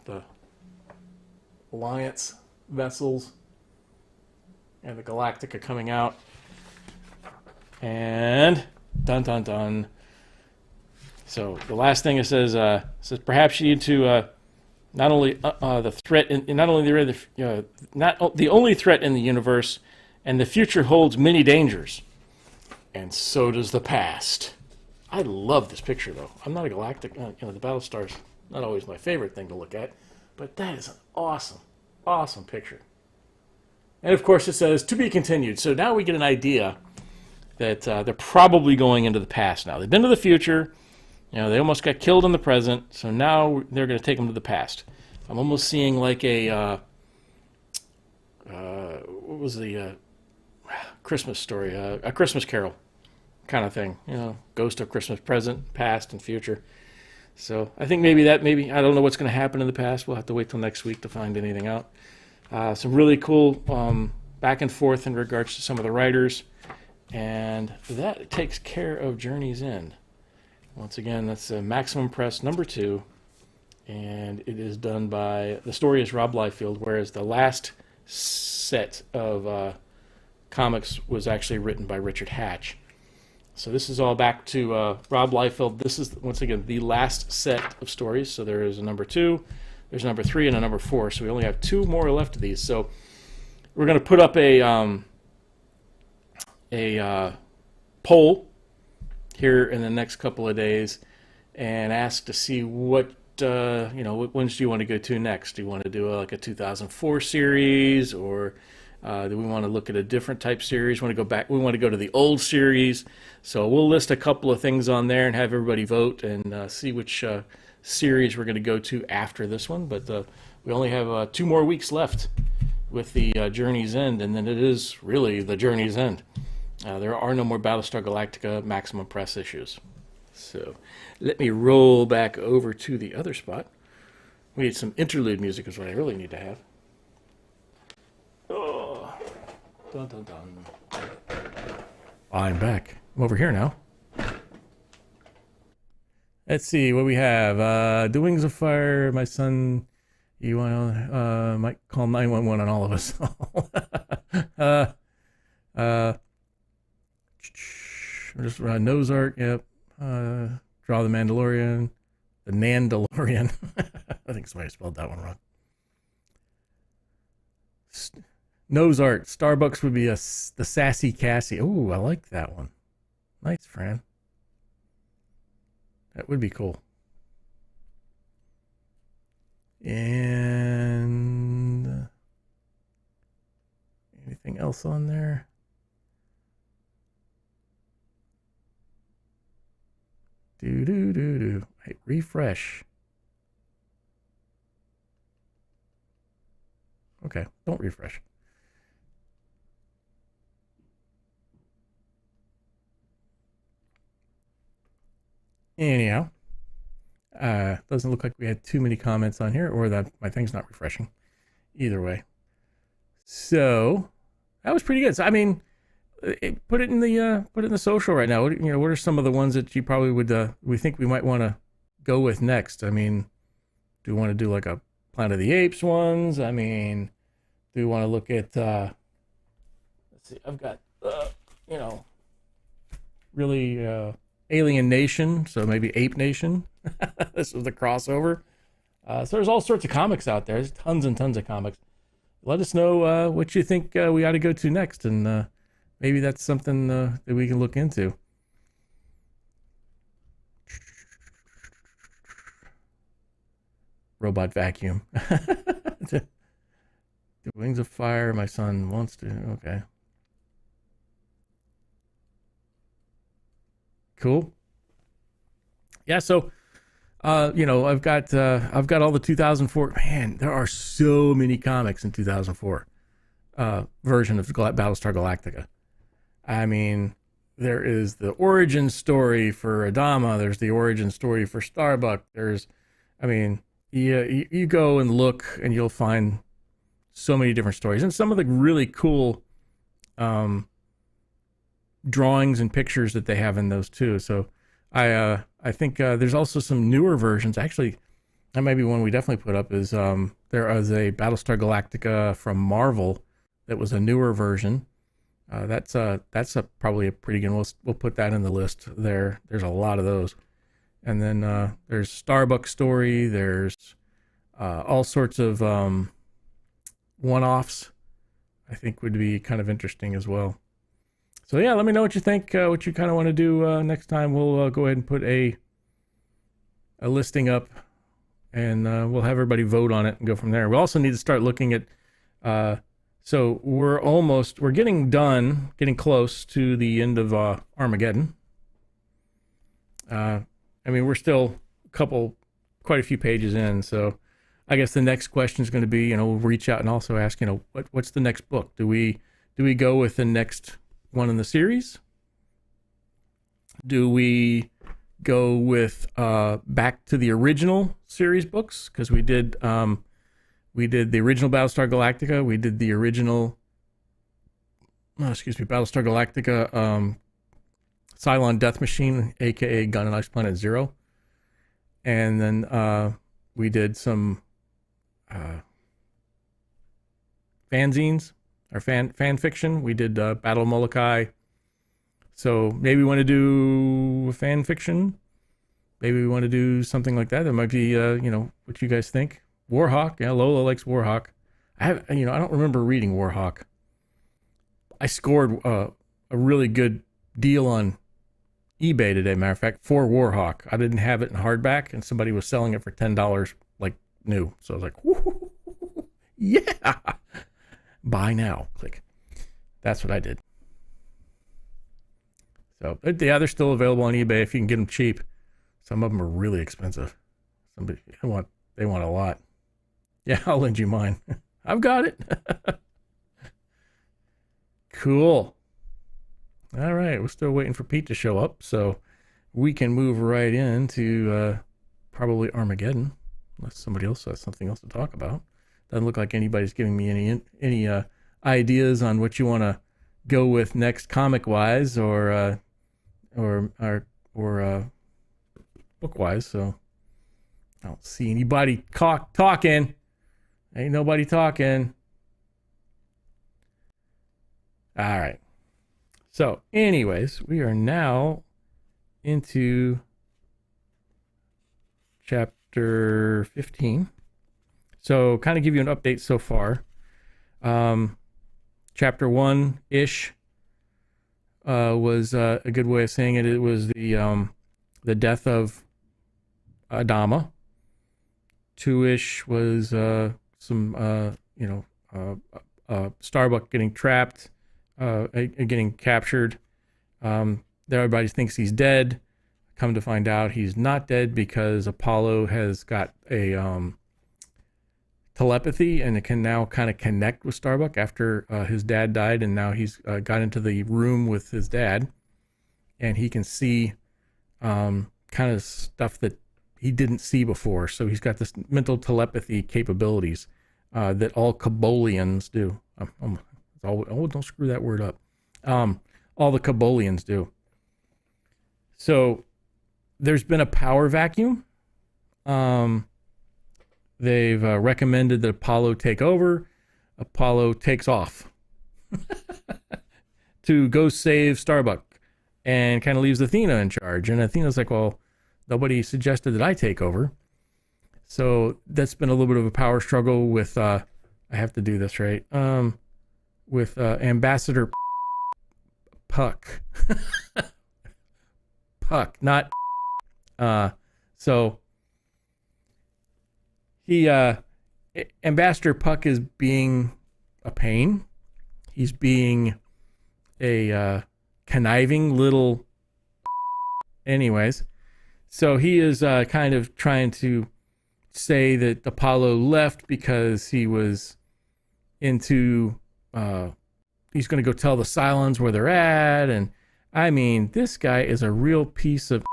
Alliance vessels and the Galactica coming out. And dun dun dun. So the last thing it says perhaps you need to not only the threat in, not only not the only threat in the universe, and the future holds many dangers, and so does the past. I love this picture though. I'm not a galactic, the Battlestar's not always my favorite thing to look at, but that is an awesome picture. And of course it says to be continued. So now we get an idea that they're probably going into the past now. They've been to the future. They almost got killed in the present, so now they're going to take them to the past. I'm almost seeing like a, what was the Christmas story? A Christmas Carol kind of thing. Ghost of Christmas Present, past, and future. So I think maybe I don't know what's going to happen in the past. We'll have to wait till next week to find anything out. Some really cool back and forth in regards to some of the writers. And that takes care of Journey's End. Once again, that's Maximum Press #2, and it is done by, the story is Rob Liefeld, whereas the last set of comics was actually written by Richard Hatch. So this is all back to Rob Liefeld. This is, once again, the last set of stories. So there is a #2, there's a #3, and a #4. So we only have 2 more left of these. So we're going to put up a poll here in the next couple of days and ask to see what ones do you want to go to next? Do you want to do like a 2004 series, or do we want to look at a different type series? We want to go to the old series. So we'll list a couple of things on there and have everybody vote and see which series we're going to go to after this one. But we only have 2 more weeks left with the Journey's End, and then it is really the Journey's End. There are no more Battlestar Galactica Maximum Press issues. So let me roll back over to the other spot. We need some interlude music is what I really need to have. Oh. Dun, dun, dun. I'm back. I'm over here now. Let's see what we have. The Wings of Fire, my son. You want to might call 911 on all of us. Just nose art, yep. Draw the Mandalorian, the Nandalorian. I think somebody spelled that one wrong. Nose art. Starbucks would be the Sassy Cassie. Oh, I like that one. Nice, Fran. That would be cool. And anything else on there? Do. Hey, refresh. Okay, don't refresh. anyhow, doesn't look like we had too many comments on here, or that my thing's not refreshing. Either way, so that was pretty good. So I mean, put it in the social right now. What are some of the ones that you probably would we think we might want to go with next? I mean, do we want to do like a Planet of the Apes ones? I mean, do we want to look at let's see, I've got really Alien Nation, so maybe Ape Nation. This was the crossover. So there's all sorts of comics out there. There's tons and tons of comics. Let us know what you think we ought to go to next, and maybe that's something that we can look into. Robot vacuum. The Wings of Fire, my son wants to. Okay. Cool. Yeah, so I've got all the 2004. Man, there are so many comics in 2004 version of Battlestar Galactica. I mean, there is the origin story for Adama. There's the origin story for Starbuck. You go and look, and you'll find so many different stories, and some of the really cool drawings and pictures that they have in those too. So I think there's also some newer versions. Actually, that might be one we definitely put up. Is there is a Battlestar Galactica from Marvel that was a newer version. That's probably a pretty good. We'll put that in the list there. There's a lot of those. And then there's Starbuck story. There's all sorts of one-offs. I think would be kind of interesting as well. So yeah, let me know what you think. What you kind of want to do next time. We'll go ahead and put a listing up, and we'll have everybody vote on it and go from there. We also need to start looking at. So we're getting close to the end of Armageddon. We're still quite a few pages in, so I guess the next question is going to be, we'll reach out and also ask, what's the next book? Do we go with the next one in the series? Do we go with back to the original series books? Because we did the original Battlestar Galactica. We did the original, Battlestar Galactica Cylon Death Machine, aka Gun and Ice Planet Zero. And then we did some fanzines or fan fiction. We did Battle of Molokai. So maybe we want to do a fan fiction. Maybe we want to do something like that. That might be what you guys think. Warhawk. Yeah, Lola likes Warhawk. I don't remember reading Warhawk. I scored a really good deal on eBay today, matter of fact, for Warhawk. I didn't have it in hardback, and somebody was selling it for $10 like new. So I was like, woo, yeah, buy now. Click. That's what I did. So yeah, they're still available on eBay if you can get them cheap. Some of them are really expensive. They want a lot. Yeah, I'll lend you mine. I've got it. Cool. All right, we're still waiting for Pete to show up, so we can move right into probably Armageddon, unless somebody else has something else to talk about. Doesn't look like anybody's giving me any ideas on what you want to go with next, comic-wise or book-wise. So I don't see anybody talking. Ain't nobody talking. All right. So, anyways, we are now into chapter 15. So, kind of give you an update so far. Chapter 1-ish was a good way of saying it. It was the death of Adama. 2-ish was Starbuck getting trapped. Getting captured. Everybody thinks he's dead. Come to find out he's not dead because Apollo has got a telepathy and it can now kind of connect with Starbuck after his dad died, and now he's got into the room with his dad, and he can see kind of stuff that he didn't see before. So he's got this mental telepathy capabilities that all Kabolians do. Don't screw that word up. All the Kabolians do. So there's been a power vacuum. They've recommended that Apollo take over. Apollo takes off to go save Starbuck and kind of leaves Athena in charge. And Athena's like, well, nobody suggested that I take over. So that's been a little bit of a power struggle with, I have to do this, right? With Ambassador Puck. Puck, not, so he, Ambassador Puck is being a pain. He's being a conniving little, anyways. So he is kind of trying to say that Apollo left because he was into, he's going to go tell the Cylons where they're at. And I mean, this guy is a real piece of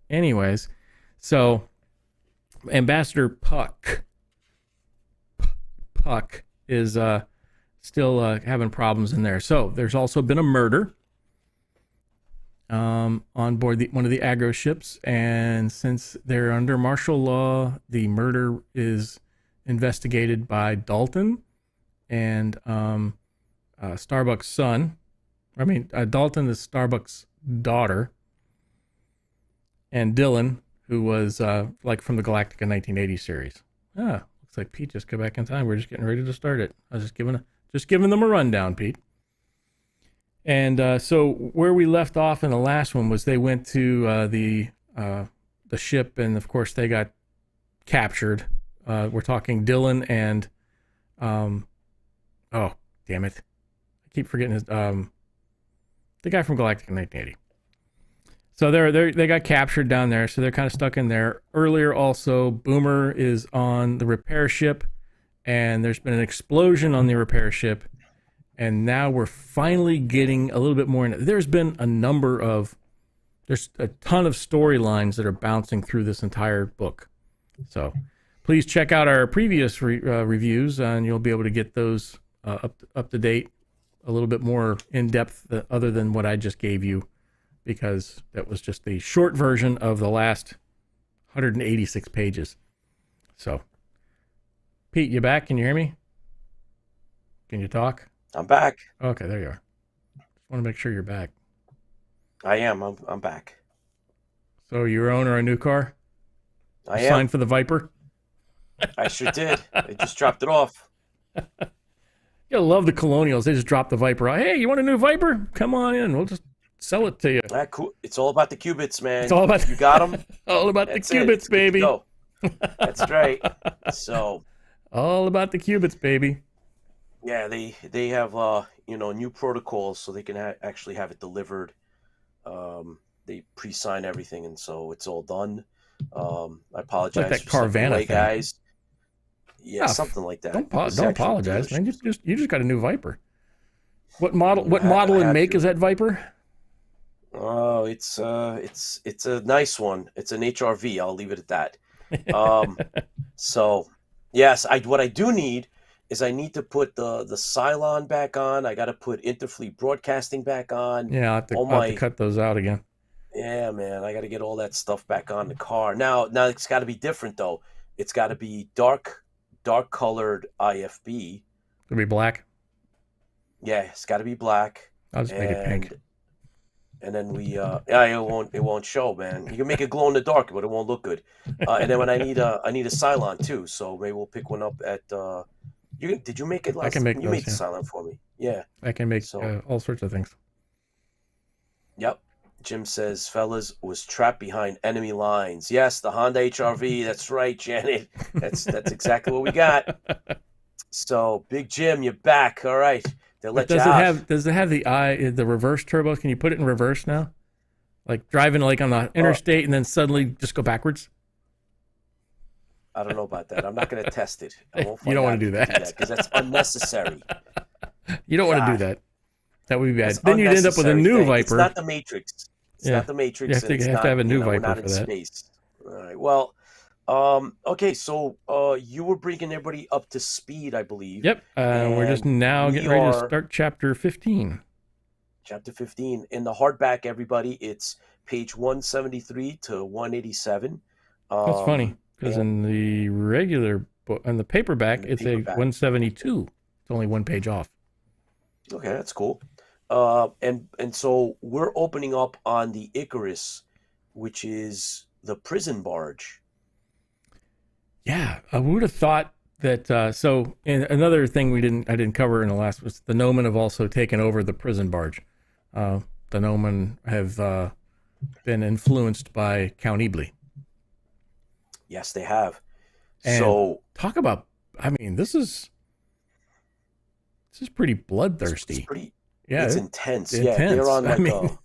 anyways. So Ambassador Puck is still having problems in there. So there's also been a murder on board one of the aggro ships, and since they're under martial law, the murder is investigated by Dalton and Starbuck's son. I mean, Dalton is Starbuck's daughter, and Dylan, who was like from the Galactica 1980 series. Looks like Pete just got back in time. We're just getting ready to start it. I was just giving them a rundown, Pete. And so where we left off in the last one was they went to the ship, and of course they got captured. We're talking Dylan and oh damn it, I keep forgetting his the guy from Galactica 1980. So they got captured down there, so they're kind of stuck in there. Earlier also, Boomer is on the repair ship, and there's been an explosion on the repair ship, and now we're finally getting a little bit more in. There's been there's a ton of storylines that are bouncing through this entire book. So please check out our previous reviews, and you'll be able to get those up to date, a little bit more in depth other than what I just gave you, because that was just the short version of the last 186 pages. So, Pete, you back? Can you hear me? Can you talk? I'm back. Okay, there you are. Just want to make sure you're back. I am. I'm back. So, your owner a new car? I am. Signed for the Viper? I sure did. I just dropped it off. You'll love the Colonials. They just dropped the Viper. Hey, you want a new Viper? Come on in. We'll just sell it to you. Cool. It's all about the qubits, man. It's all about you got them. All about the qubits, baby. Go. That's right. So all about the qubits, baby. Yeah, they have new protocols, so they can actually have it delivered. They pre-sign everything, and so it's all done. I apologize like that for Carvana thing, guys. Yeah, something like that. Don't apologize, man. You just got a new Viper. What model and make is that Viper? Oh, it's a nice one. It's an HRV. I'll leave it at that. So yes, what I do need is I need to put the Cylon back on. I got to put Interfleet Broadcasting back on. Yeah, I'll have to cut those out again. Yeah, man, I got to get all that stuff back on the car. Now it's got to be different though. It's got to be dark colored IFB. It'll be black. Yeah, it's got to be black. I'll just make it pink. And then it won't show, man. You can make it glow in the dark, but it won't look good. And then when I need a Cylon too, so maybe we'll pick one up at. Did you make it last? I can make you those, made the Cylon for me. Yeah, I can make all sorts of things. Yep. Jim says, fellas, was trapped behind enemy lines. Yes, the Honda HRV. That's right, Janet. That's exactly what we got. So, Big Jim, you're back. All right. They'll let you out. Does it have the reverse turbo? Can you put it in reverse now? Like driving like on the interstate and then suddenly just go backwards? I don't know about that. I'm not going to test it. You don't want to do that. Because that's unnecessary. You don't want to do that. That would be bad. Then you'd end up with a new Viper. It's not the Matrix. It's not the Matrix. You have to have a new we're Viper not for in that. space. All right. Well, okay. So you were bringing everybody up to speed, I believe. Yep. We're just now getting ready to start chapter 15. Chapter 15 in the hardback, everybody. It's page 173 to 187. That's funny because in the regular book, in the paperback, it's a 172. It's only one page off. Okay, that's cool. And so we're opening up on the Icarus, which is the prison barge. Yeah, I would have thought that. So, and another thing I didn't cover in the last was the Nomen have also taken over the prison barge. The Nomen have been influenced by Count Ebly. Yes, they have. And so talk about. I mean, this is pretty bloodthirsty. It's pretty. Yeah, it's intense. Intense. Yeah, they're on like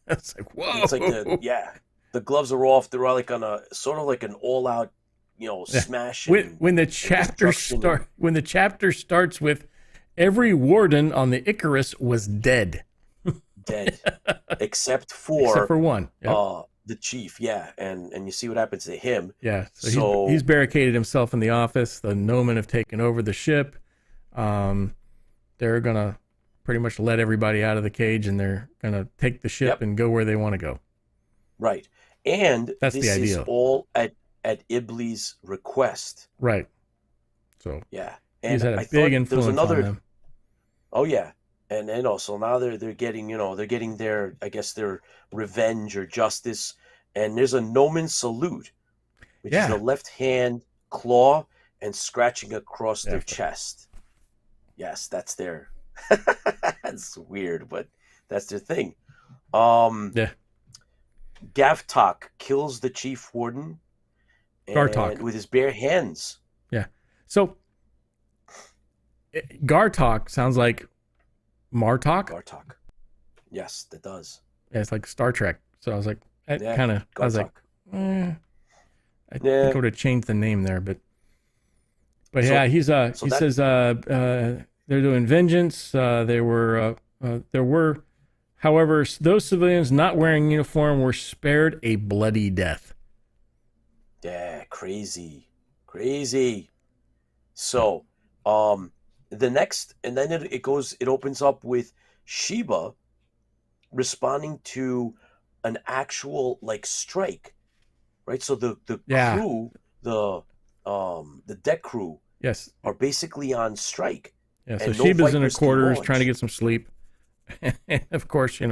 it's like whoa. It's like the gloves are off. They're like on a sort of like an all-out, smash. When the chapter starts with every warden on the Icarus was dead. Dead, except for one. Yep. The chief. Yeah, and you see what happens to him. Yeah, so he's barricaded himself in the office. The Nomen have taken over the ship. They're gonna pretty much let everybody out of the cage, and they're gonna take the ship and go where they want to go. Right, and that's this the idea. Is all at Ibly's request. Right. So yeah, and he's had a big influence on them. Oh yeah, and also now they're getting their, I guess, their revenge or justice, and there's a Nomen salute, which is the left hand claw and scratching across their chest. Yes, that's their. That's weird, but that's their thing. Gavtok kills the chief warden with his bare hands. Yeah. So Gartok sounds like Martok. Gartok. Yes, that does. Yeah, it's like Star Trek. So I was like, I was like, I think I would have changed the name there, but yeah, he says they're doing vengeance. There were, however, those civilians not wearing uniform were spared a bloody death. Yeah, crazy. So, the next, and then it opens up with Sheba responding to an actual strike, right? So the crew, the deck crew, are basically on strike. Yeah, so Sheba's in her quarters trying to get some sleep. And of course, she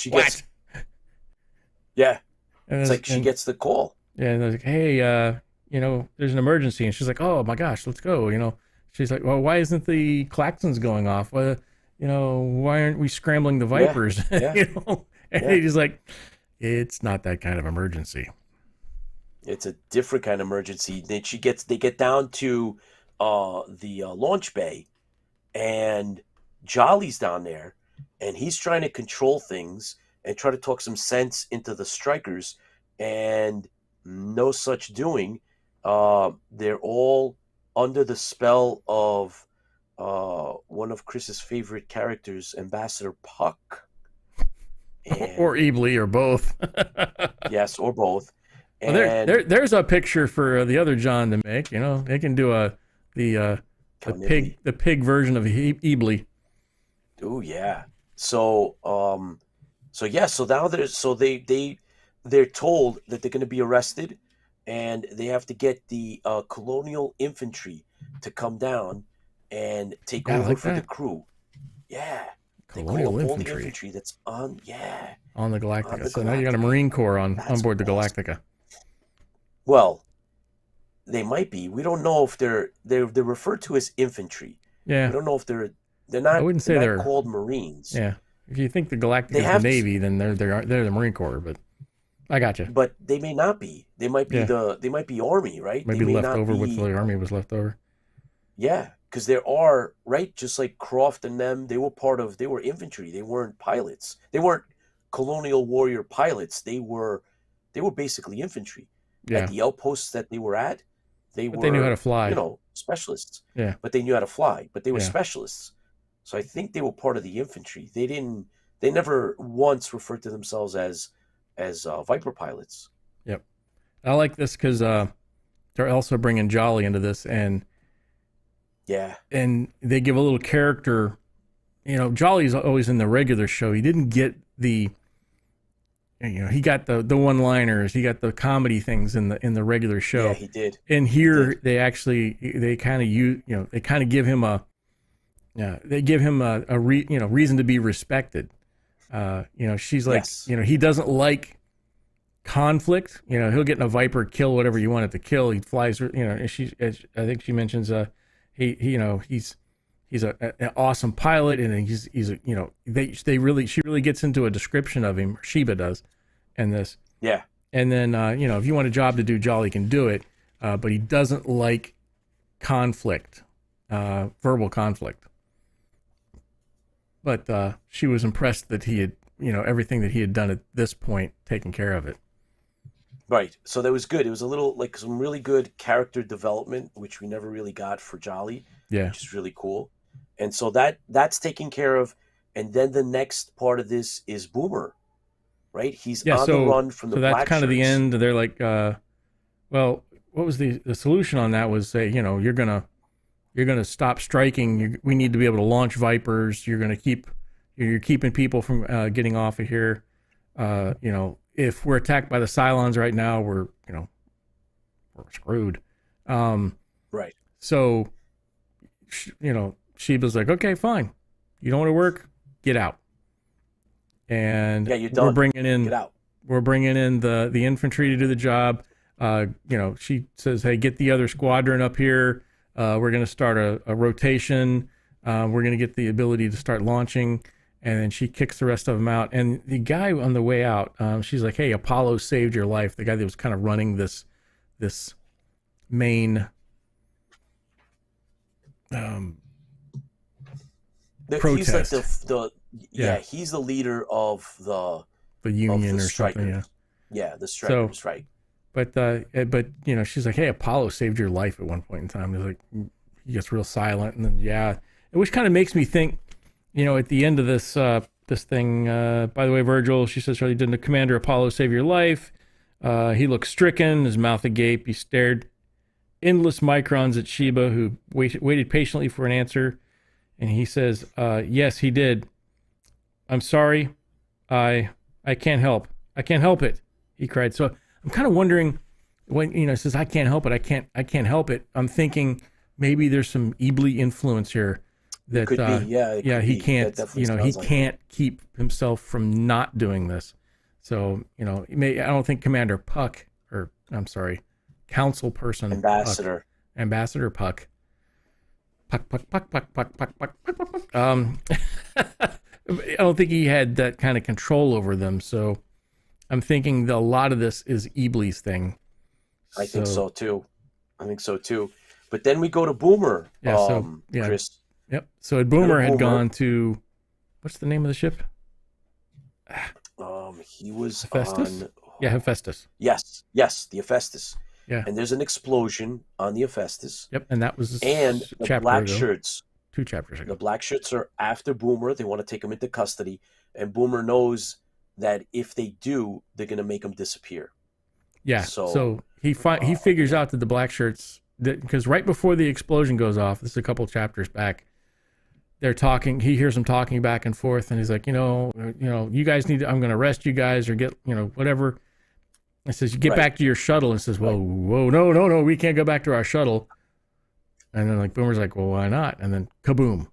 gets. Yeah. It's like she gets the call. Yeah, and they're like, hey, there's an emergency. And she's like, oh my gosh, let's go. She's like, well, why isn't the klaxons going off? Well, why aren't we scrambling the Vipers? Yeah. And he's like, it's not that kind of emergency. It's a different kind of emergency. Then they get down to the launch bay, and Jolly's down there, and he's trying to control things and try to talk some sense into the strikers, and no such doing. They're all under the spell of one of Chris's favorite characters, Ambassador Puck. Or Ebly, or both. Yes, or both. And there's a picture for the other John to make. They can do the pig version of Ebly. Oh yeah. So now they're told that they're going to be arrested, and they have to get the colonial infantry to come down and take over for the crew. Yeah. Colonial infantry. All the infantry that's on the Galactica. So now you got a Marine Corps on board the Galactica. Well, they might be. We don't know if they're referred to as infantry. Yeah. We don't know if they're not. I wouldn't say they're called Marines. Yeah. If you think the Galactica is the Navy, then they're the Marine Corps. But I got you. But they may not be. They might be they might be Army, right? Maybe left over what the Army was left over. Yeah, because there are, right, just like Croft and them, they were infantry. They weren't pilots. They weren't colonial warrior pilots. They were basically infantry. Yeah. At the outposts that they were at, they knew how to fly. Specialists. Yeah. But they knew how to fly. But they were specialists. So I think they were part of the infantry. They didn't they never once referred to themselves as Viper pilots. Yep. I like this because they're also bringing Jolly into this, and they give a little character. You know, Jolly's always in the regular show. He didn't get the, you know, he got the one-liners, he got the comedy things in the regular show. Yeah, he did. And here they kind of give him a reason to be respected. You know, she's like, you know, he doesn't like conflict. You know, he'll get in a Viper, kill whatever you want it to kill. He flies, you know, and I think she mentions, he's an awesome pilot, and he's a, you know, she really gets into a description of him. Sheba does, in this. Yeah. And then you know, if you want a job to do, Jolly can do it, but he doesn't like conflict, verbal conflict. But she was impressed that he had, you know, everything that he had done at this point, taken care of it. Right. So that was good. It was a little like some really good character development, which we never really got for Jolly. Yeah. Which is really cool. And so that's taken care of. And then the next part of this is Boomer, right? He's on the run from the black shirts. So that's kind of the end. They're like, well, what was the solution on that was, say, you know, you're gonna stop striking. We need to be able to launch Vipers. You're keeping people from getting off of here. You know, if we're attacked by the Cylons right now, we're screwed. Right. So, you know, Sheba's like, okay, fine. You don't want to work? Get out. And you're done. We're bringing in the infantry to do the job. You know, she says, hey, get the other squadron up here. We're going to start a rotation. We're going to get the ability to start launching. And then she kicks the rest of them out. And the guy on the way out, she's like, hey, Apollo saved your life. The guy that was kind of running this main protest. He's like he's the leader of the union or something. Yeah, the strikers, right. But you know, she's like, hey, Apollo saved your life at one point in time. He's like, he gets real silent, and then which kind of makes me think, you know, at the end of this thing, by the way, Virgil, she says, didn't the Commander Apollo save your life? He looked stricken, his mouth agape. He stared endless microns at Sheba, who waited patiently for an answer. And he says, yes, he did. I'm sorry. I can't help. I can't help it. He cried. So I'm kind of wondering when, you know, says, I can't help it. I can't help it. I'm thinking maybe there's some Ebly influence here. That could be. He can't, you know, he can't keep himself from not doing this. So, you know, I don't think Commander Puck, or I'm sorry, council person Ambassador Puck. I don't think he had that kind of control over them. So I'm thinking that a lot of this is Ebly's thing. I think so too. But then we go to Boomer. Chris. Yep. So Boomer had gone to, what's the name of the ship? He was Hephaestus? on. Hephaestus. Yes, the Hephaestus. Yeah. And there's an explosion on the Hephaestus. Yep, and that was the black shirts. 2 chapters ago. The black shirts are after Boomer. They want to take him into custody, and Boomer knows that if they do, they're going to make him disappear. Yeah. So he figures out that the black shirts, because right before the explosion goes off, this is a couple chapters back, they're talking. He hears them talking back and forth, and he's like, you know, you guys need. I'm going to arrest you guys or get, you know, whatever. It says, you get back to your shuttle. And says, whoa, no, we can't go back to our shuttle. And then like Boomer's like, well, why not? And then kaboom.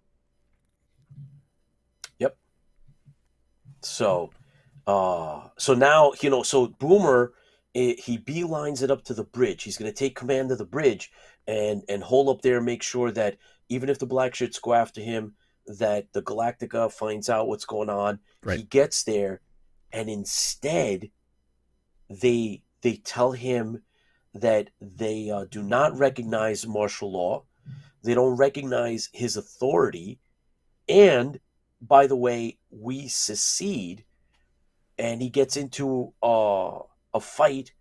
Yep. So now, you know, so Boomer, he beelines it up to the bridge. He's going to take command of the bridge and hold up there and make sure that even if the black shirts go after him, that the Galactica finds out what's going on. Right. He gets there, and instead they tell him that they do not recognize martial law. They don't recognize his authority. And, by the way, we secede. And he gets into a fight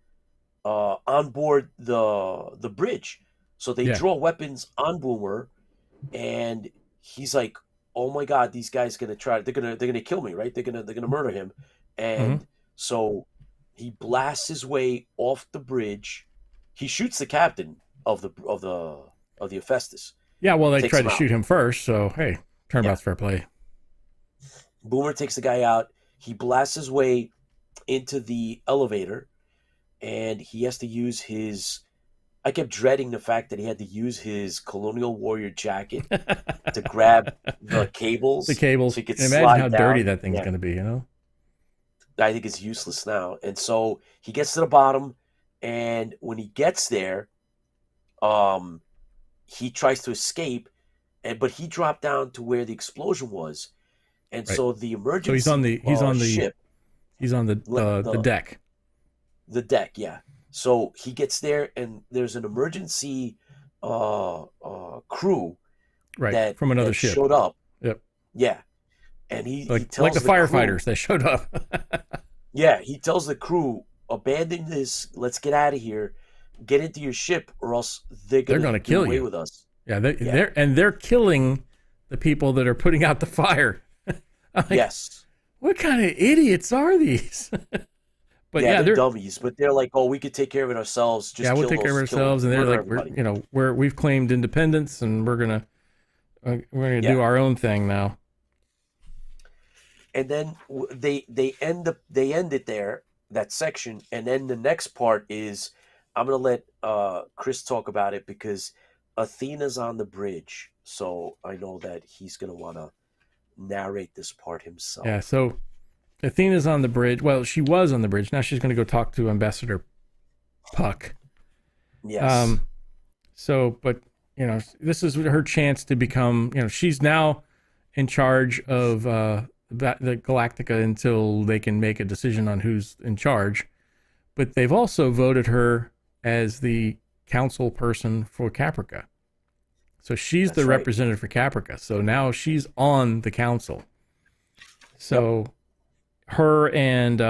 on board the bridge. So they draw weapons on Boomer. And he's like, oh my God, these guys they're gonna kill me, right? They're gonna murder him, and so he blasts his way off the bridge. He shoots the captain of the Hephaestus. Yeah, well, they Takes tried him to out. shoot him first, so hey, turnabout's fair play. Boomer takes the guy out. He blasts his way into the elevator, and he has to use his. I kept dreading the fact that he had to use his Colonial Warrior jacket to grab the cables. The cables. So he could Imagine slide how down. dirty that thing's going to be, you know? I think it's useless now. And so he gets to the bottom, and when he gets there, he tries to escape, but he dropped down to where the explosion was, and so the emergency. So he's on the ship. He's on the deck. The deck, yeah. So he gets there, and there's an emergency crew right from another ship showed up. Yep. Yeah, and he tells like the firefighters crew, that showed up. yeah, he tells the crew, abandon this. Let's get out of here. Get into your ship, or else they're going to kill you with us. Yeah, they're killing the people that are putting out the fire. Like, yes. What kind of idiots are these? But they're dummies. But they're like, oh, we could take care of it ourselves. Just we'll take care of ourselves. And they're like, we've claimed independence, and we're gonna do our own thing now. And then they end it there, that section, and then the next part is, I'm gonna let Chris talk about it because Athena's on the bridge, so I know that he's gonna want to narrate this part himself. Yeah, so Athena's on the bridge. Well, she was on the bridge. Now she's going to go talk to Ambassador Puck. Yes. But this is her chance to become. She's now in charge of the Galactica until they can make a decision on who's in charge. But they've also voted her as the council person for Caprica. So she's the representative for Caprica. So now she's on the council. So her and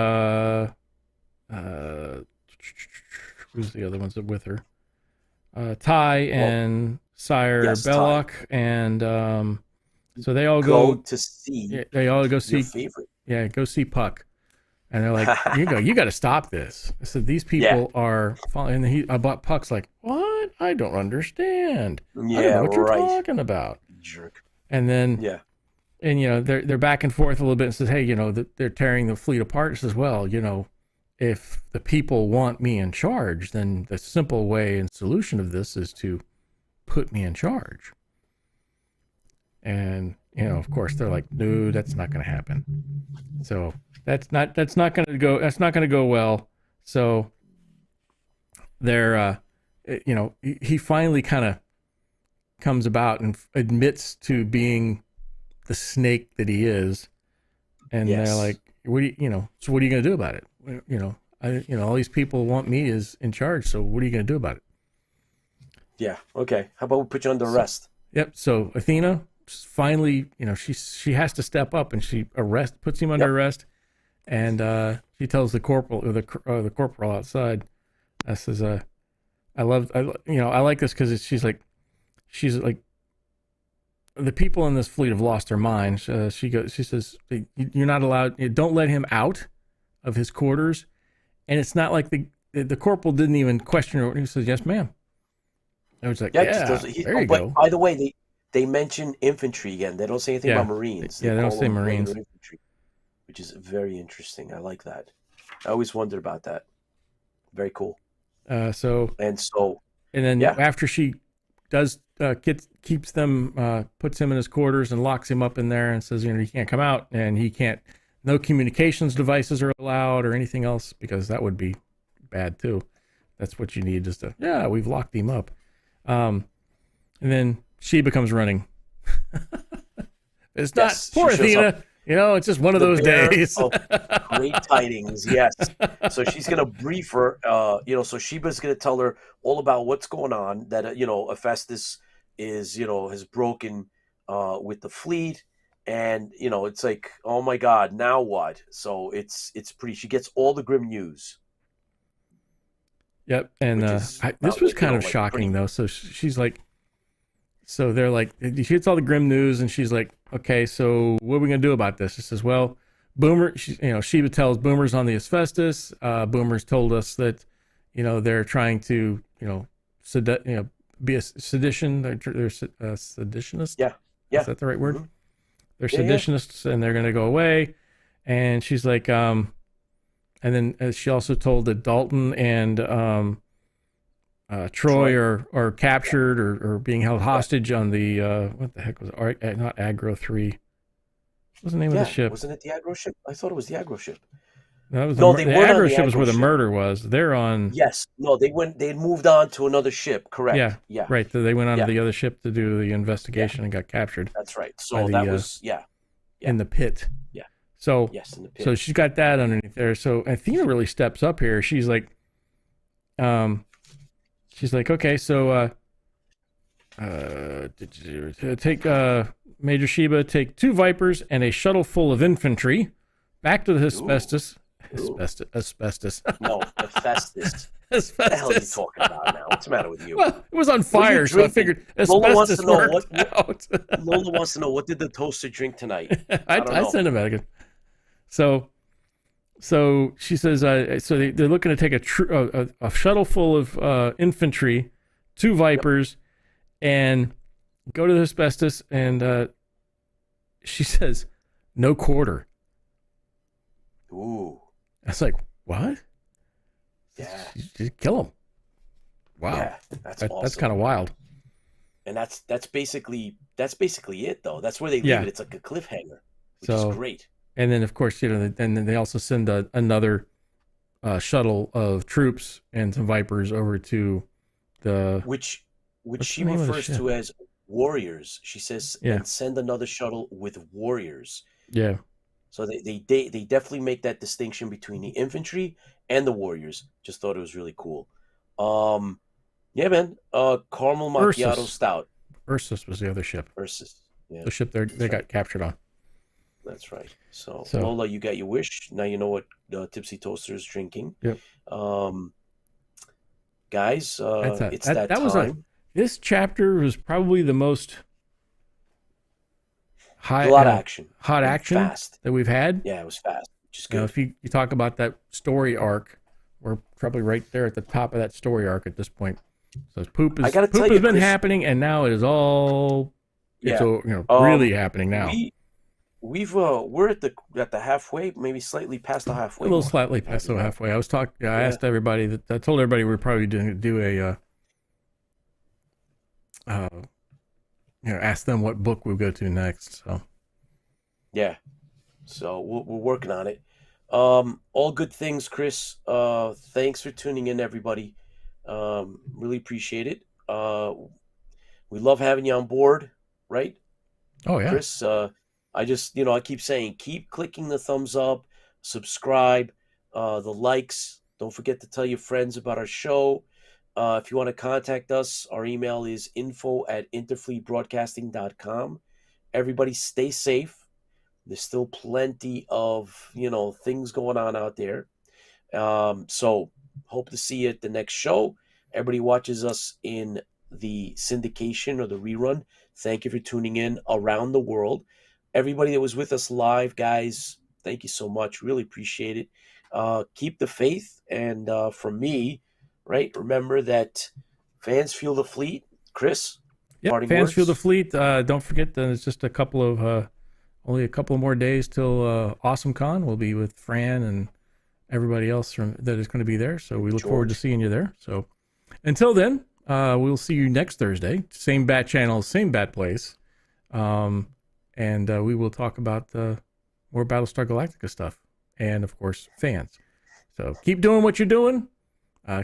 who's the other ones with her? Ty and Sire Belloc, and so they all go to see. Yeah, they all go see. Your favorite. Yeah, go see Puck. And they're like, you got to stop this. I said, these people are following. And Puck's like, what? I don't understand. I don't know what you're talking about. Jerk. And then, and they're back and forth a little bit and says, hey, they're tearing the fleet apart. Says, well, if the people want me in charge, then the simple way and solution of this is to put me in charge. And of course, they're like, no, that's not going to happen. So that's not going to go well. So they're, he finally kind of comes about and admits to being the snake that he is. And they're like, so what are you going to do about it? All these people want me as in charge. So what are you going to do about it? Yeah. Okay. How about we put you under arrest? Yep. So Athena finally, she has to step up, and she puts him under arrest. And she tells the corporal, the corporal outside, says, I like this because she's like, the people in this fleet have lost their minds. She says, you're not allowed. Don't let him out of his quarters. And it's not like the corporal didn't even question her. He says, yes, ma'am. I was like, there you go. By the way, they mention infantry again. They don't say anything about Marines. They don't say Marines. Infantry, which is very interesting. I like that. I always wondered about that. Very cool. And then after she does keeps them, puts him in his quarters and locks him up in there and says, he can't come out, and he can't. No communications devices are allowed or anything else, because that would be bad too. That's what you need, just to we've locked him up. And then she becomes running. It's not poor Athena. It's just one of those days. Great tidings, yes. So she's going to brief her, so Sheba's going to tell her all about what's going on, that, Hephaestus is, has broken with the fleet. And, it's like, oh my God, now what? So it's pretty, she gets all the grim news. Yep. And this was kind of shocking though. So she's like, so they're like, she gets all the grim news, and she's like, okay, so what are we gonna do about this? She says, well, Boomer, Sheba tells Boomer's on the asbestos. Boomer's told us that, they're trying to, be a sedition. They're seditionists. Yeah. Is that the right word? Mhm. They're Yeah, seditionists, and they're gonna go away. And she's like, and then she also told that Dalton and Troy are captured or being held hostage on the what the heck was it? Not Agro 3. What's the name of the ship? Wasn't it the aggro ship? I thought it was the aggro ship. No, it was No, the they weren't on Agro the ship was aggro where the ship. murder was. They're on. Yes. No, they moved on to another ship. Correct. Yeah. Right. They went on to Yeah. the other ship to do the investigation and got captured. That's right. By So the, that was in the pit. Yeah. So Yes, in the pit. so she's got that underneath there. So Athena really steps up here. She's like, okay, so take Major Sheba, take 2 Vipers and a shuttle full of infantry back to the asbestos. Asbestos. No, Hephaestus. Asbestos. What the hell are you talking about now? What's the matter with you? Well, it was on fire, so I figured Lola wants asbestos to know worked out. Lola wants to know, what did the toaster drink tonight? I sent him back. So she says, so they're looking to take a shuttle full of infantry, 2 Vipers, and go to the asbestos. And she says, no quarter. Ooh. I was like, what? Yeah. Just kill him. Wow. Yeah, that's awesome. That's kind of wild. And that's basically it, though. That's where they leave Yeah. it. It's like a cliffhanger, which So- is great. And then, of course, and then they also send another shuttle of troops and some Vipers over to the. Which What's she the name of the refers ship? to as warriors. She says, Yeah. and send another shuttle with warriors. Yeah. So they definitely make that distinction between the infantry and the warriors. Just thought it was really cool. Yeah, man. Caramel macchiato Ursus. stout. Ursus was the other ship. Ursus. Yeah, The ship they got captured on. that's right. So, So- Lola, you got your wish. Now you know what Tipsy Toaster is drinking. Yep. Guys, it's that that was time. This chapter was probably the most high, A lot of action. hot action Fast. that we've had. Yeah, it was fast. Which is You know, good. if you talk about that story arc, we're probably right there at the top of that story arc at this point. So poop I gotta tell has you, been Chris- happening, and now it is all it's Yeah. really happening now. We're at the halfway, maybe slightly past the A halfway. little mark. slightly past the halfway. I Yeah. asked everybody I told everybody we're probably do a ask them what book we'll go to next. So Yeah. So we're working on it. All good things, Chris. Thanks for tuning in, everybody. Really appreciate it. We love having you on board, right, oh yeah, Chris? I just, I keep saying, keep clicking the thumbs up, subscribe, the likes. Don't forget to tell your friends about our show. If you want to contact us, our email is info@interfleetbroadcasting.com. Everybody stay safe. There's still plenty of, things going on out there. So hope to see you at the next show. Everybody watches us in the syndication or the rerun. Thank you for tuning in around the world. Everybody that was with us live, guys, thank you so much. Really appreciate it. Keep the faith. And from me, right, remember that fans fuel the fleet. Chris? Yep, parting fans words? fuel the fleet. Don't forget that it's just only a couple more days till AwesomeCon. We'll be with Fran and everybody else that is going to be there. So we look forward to seeing you there. So until then, we'll see you next Thursday. Same bat channel, same bat place. And we will talk about more Battlestar Galactica stuff. And of course, fans. So keep doing what you're doing.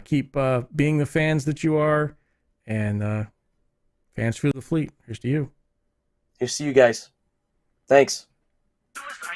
Keep being the fans that you are. And fans fuel the fleet. Here's to you. Here's to you guys. Thanks. Sci-Fi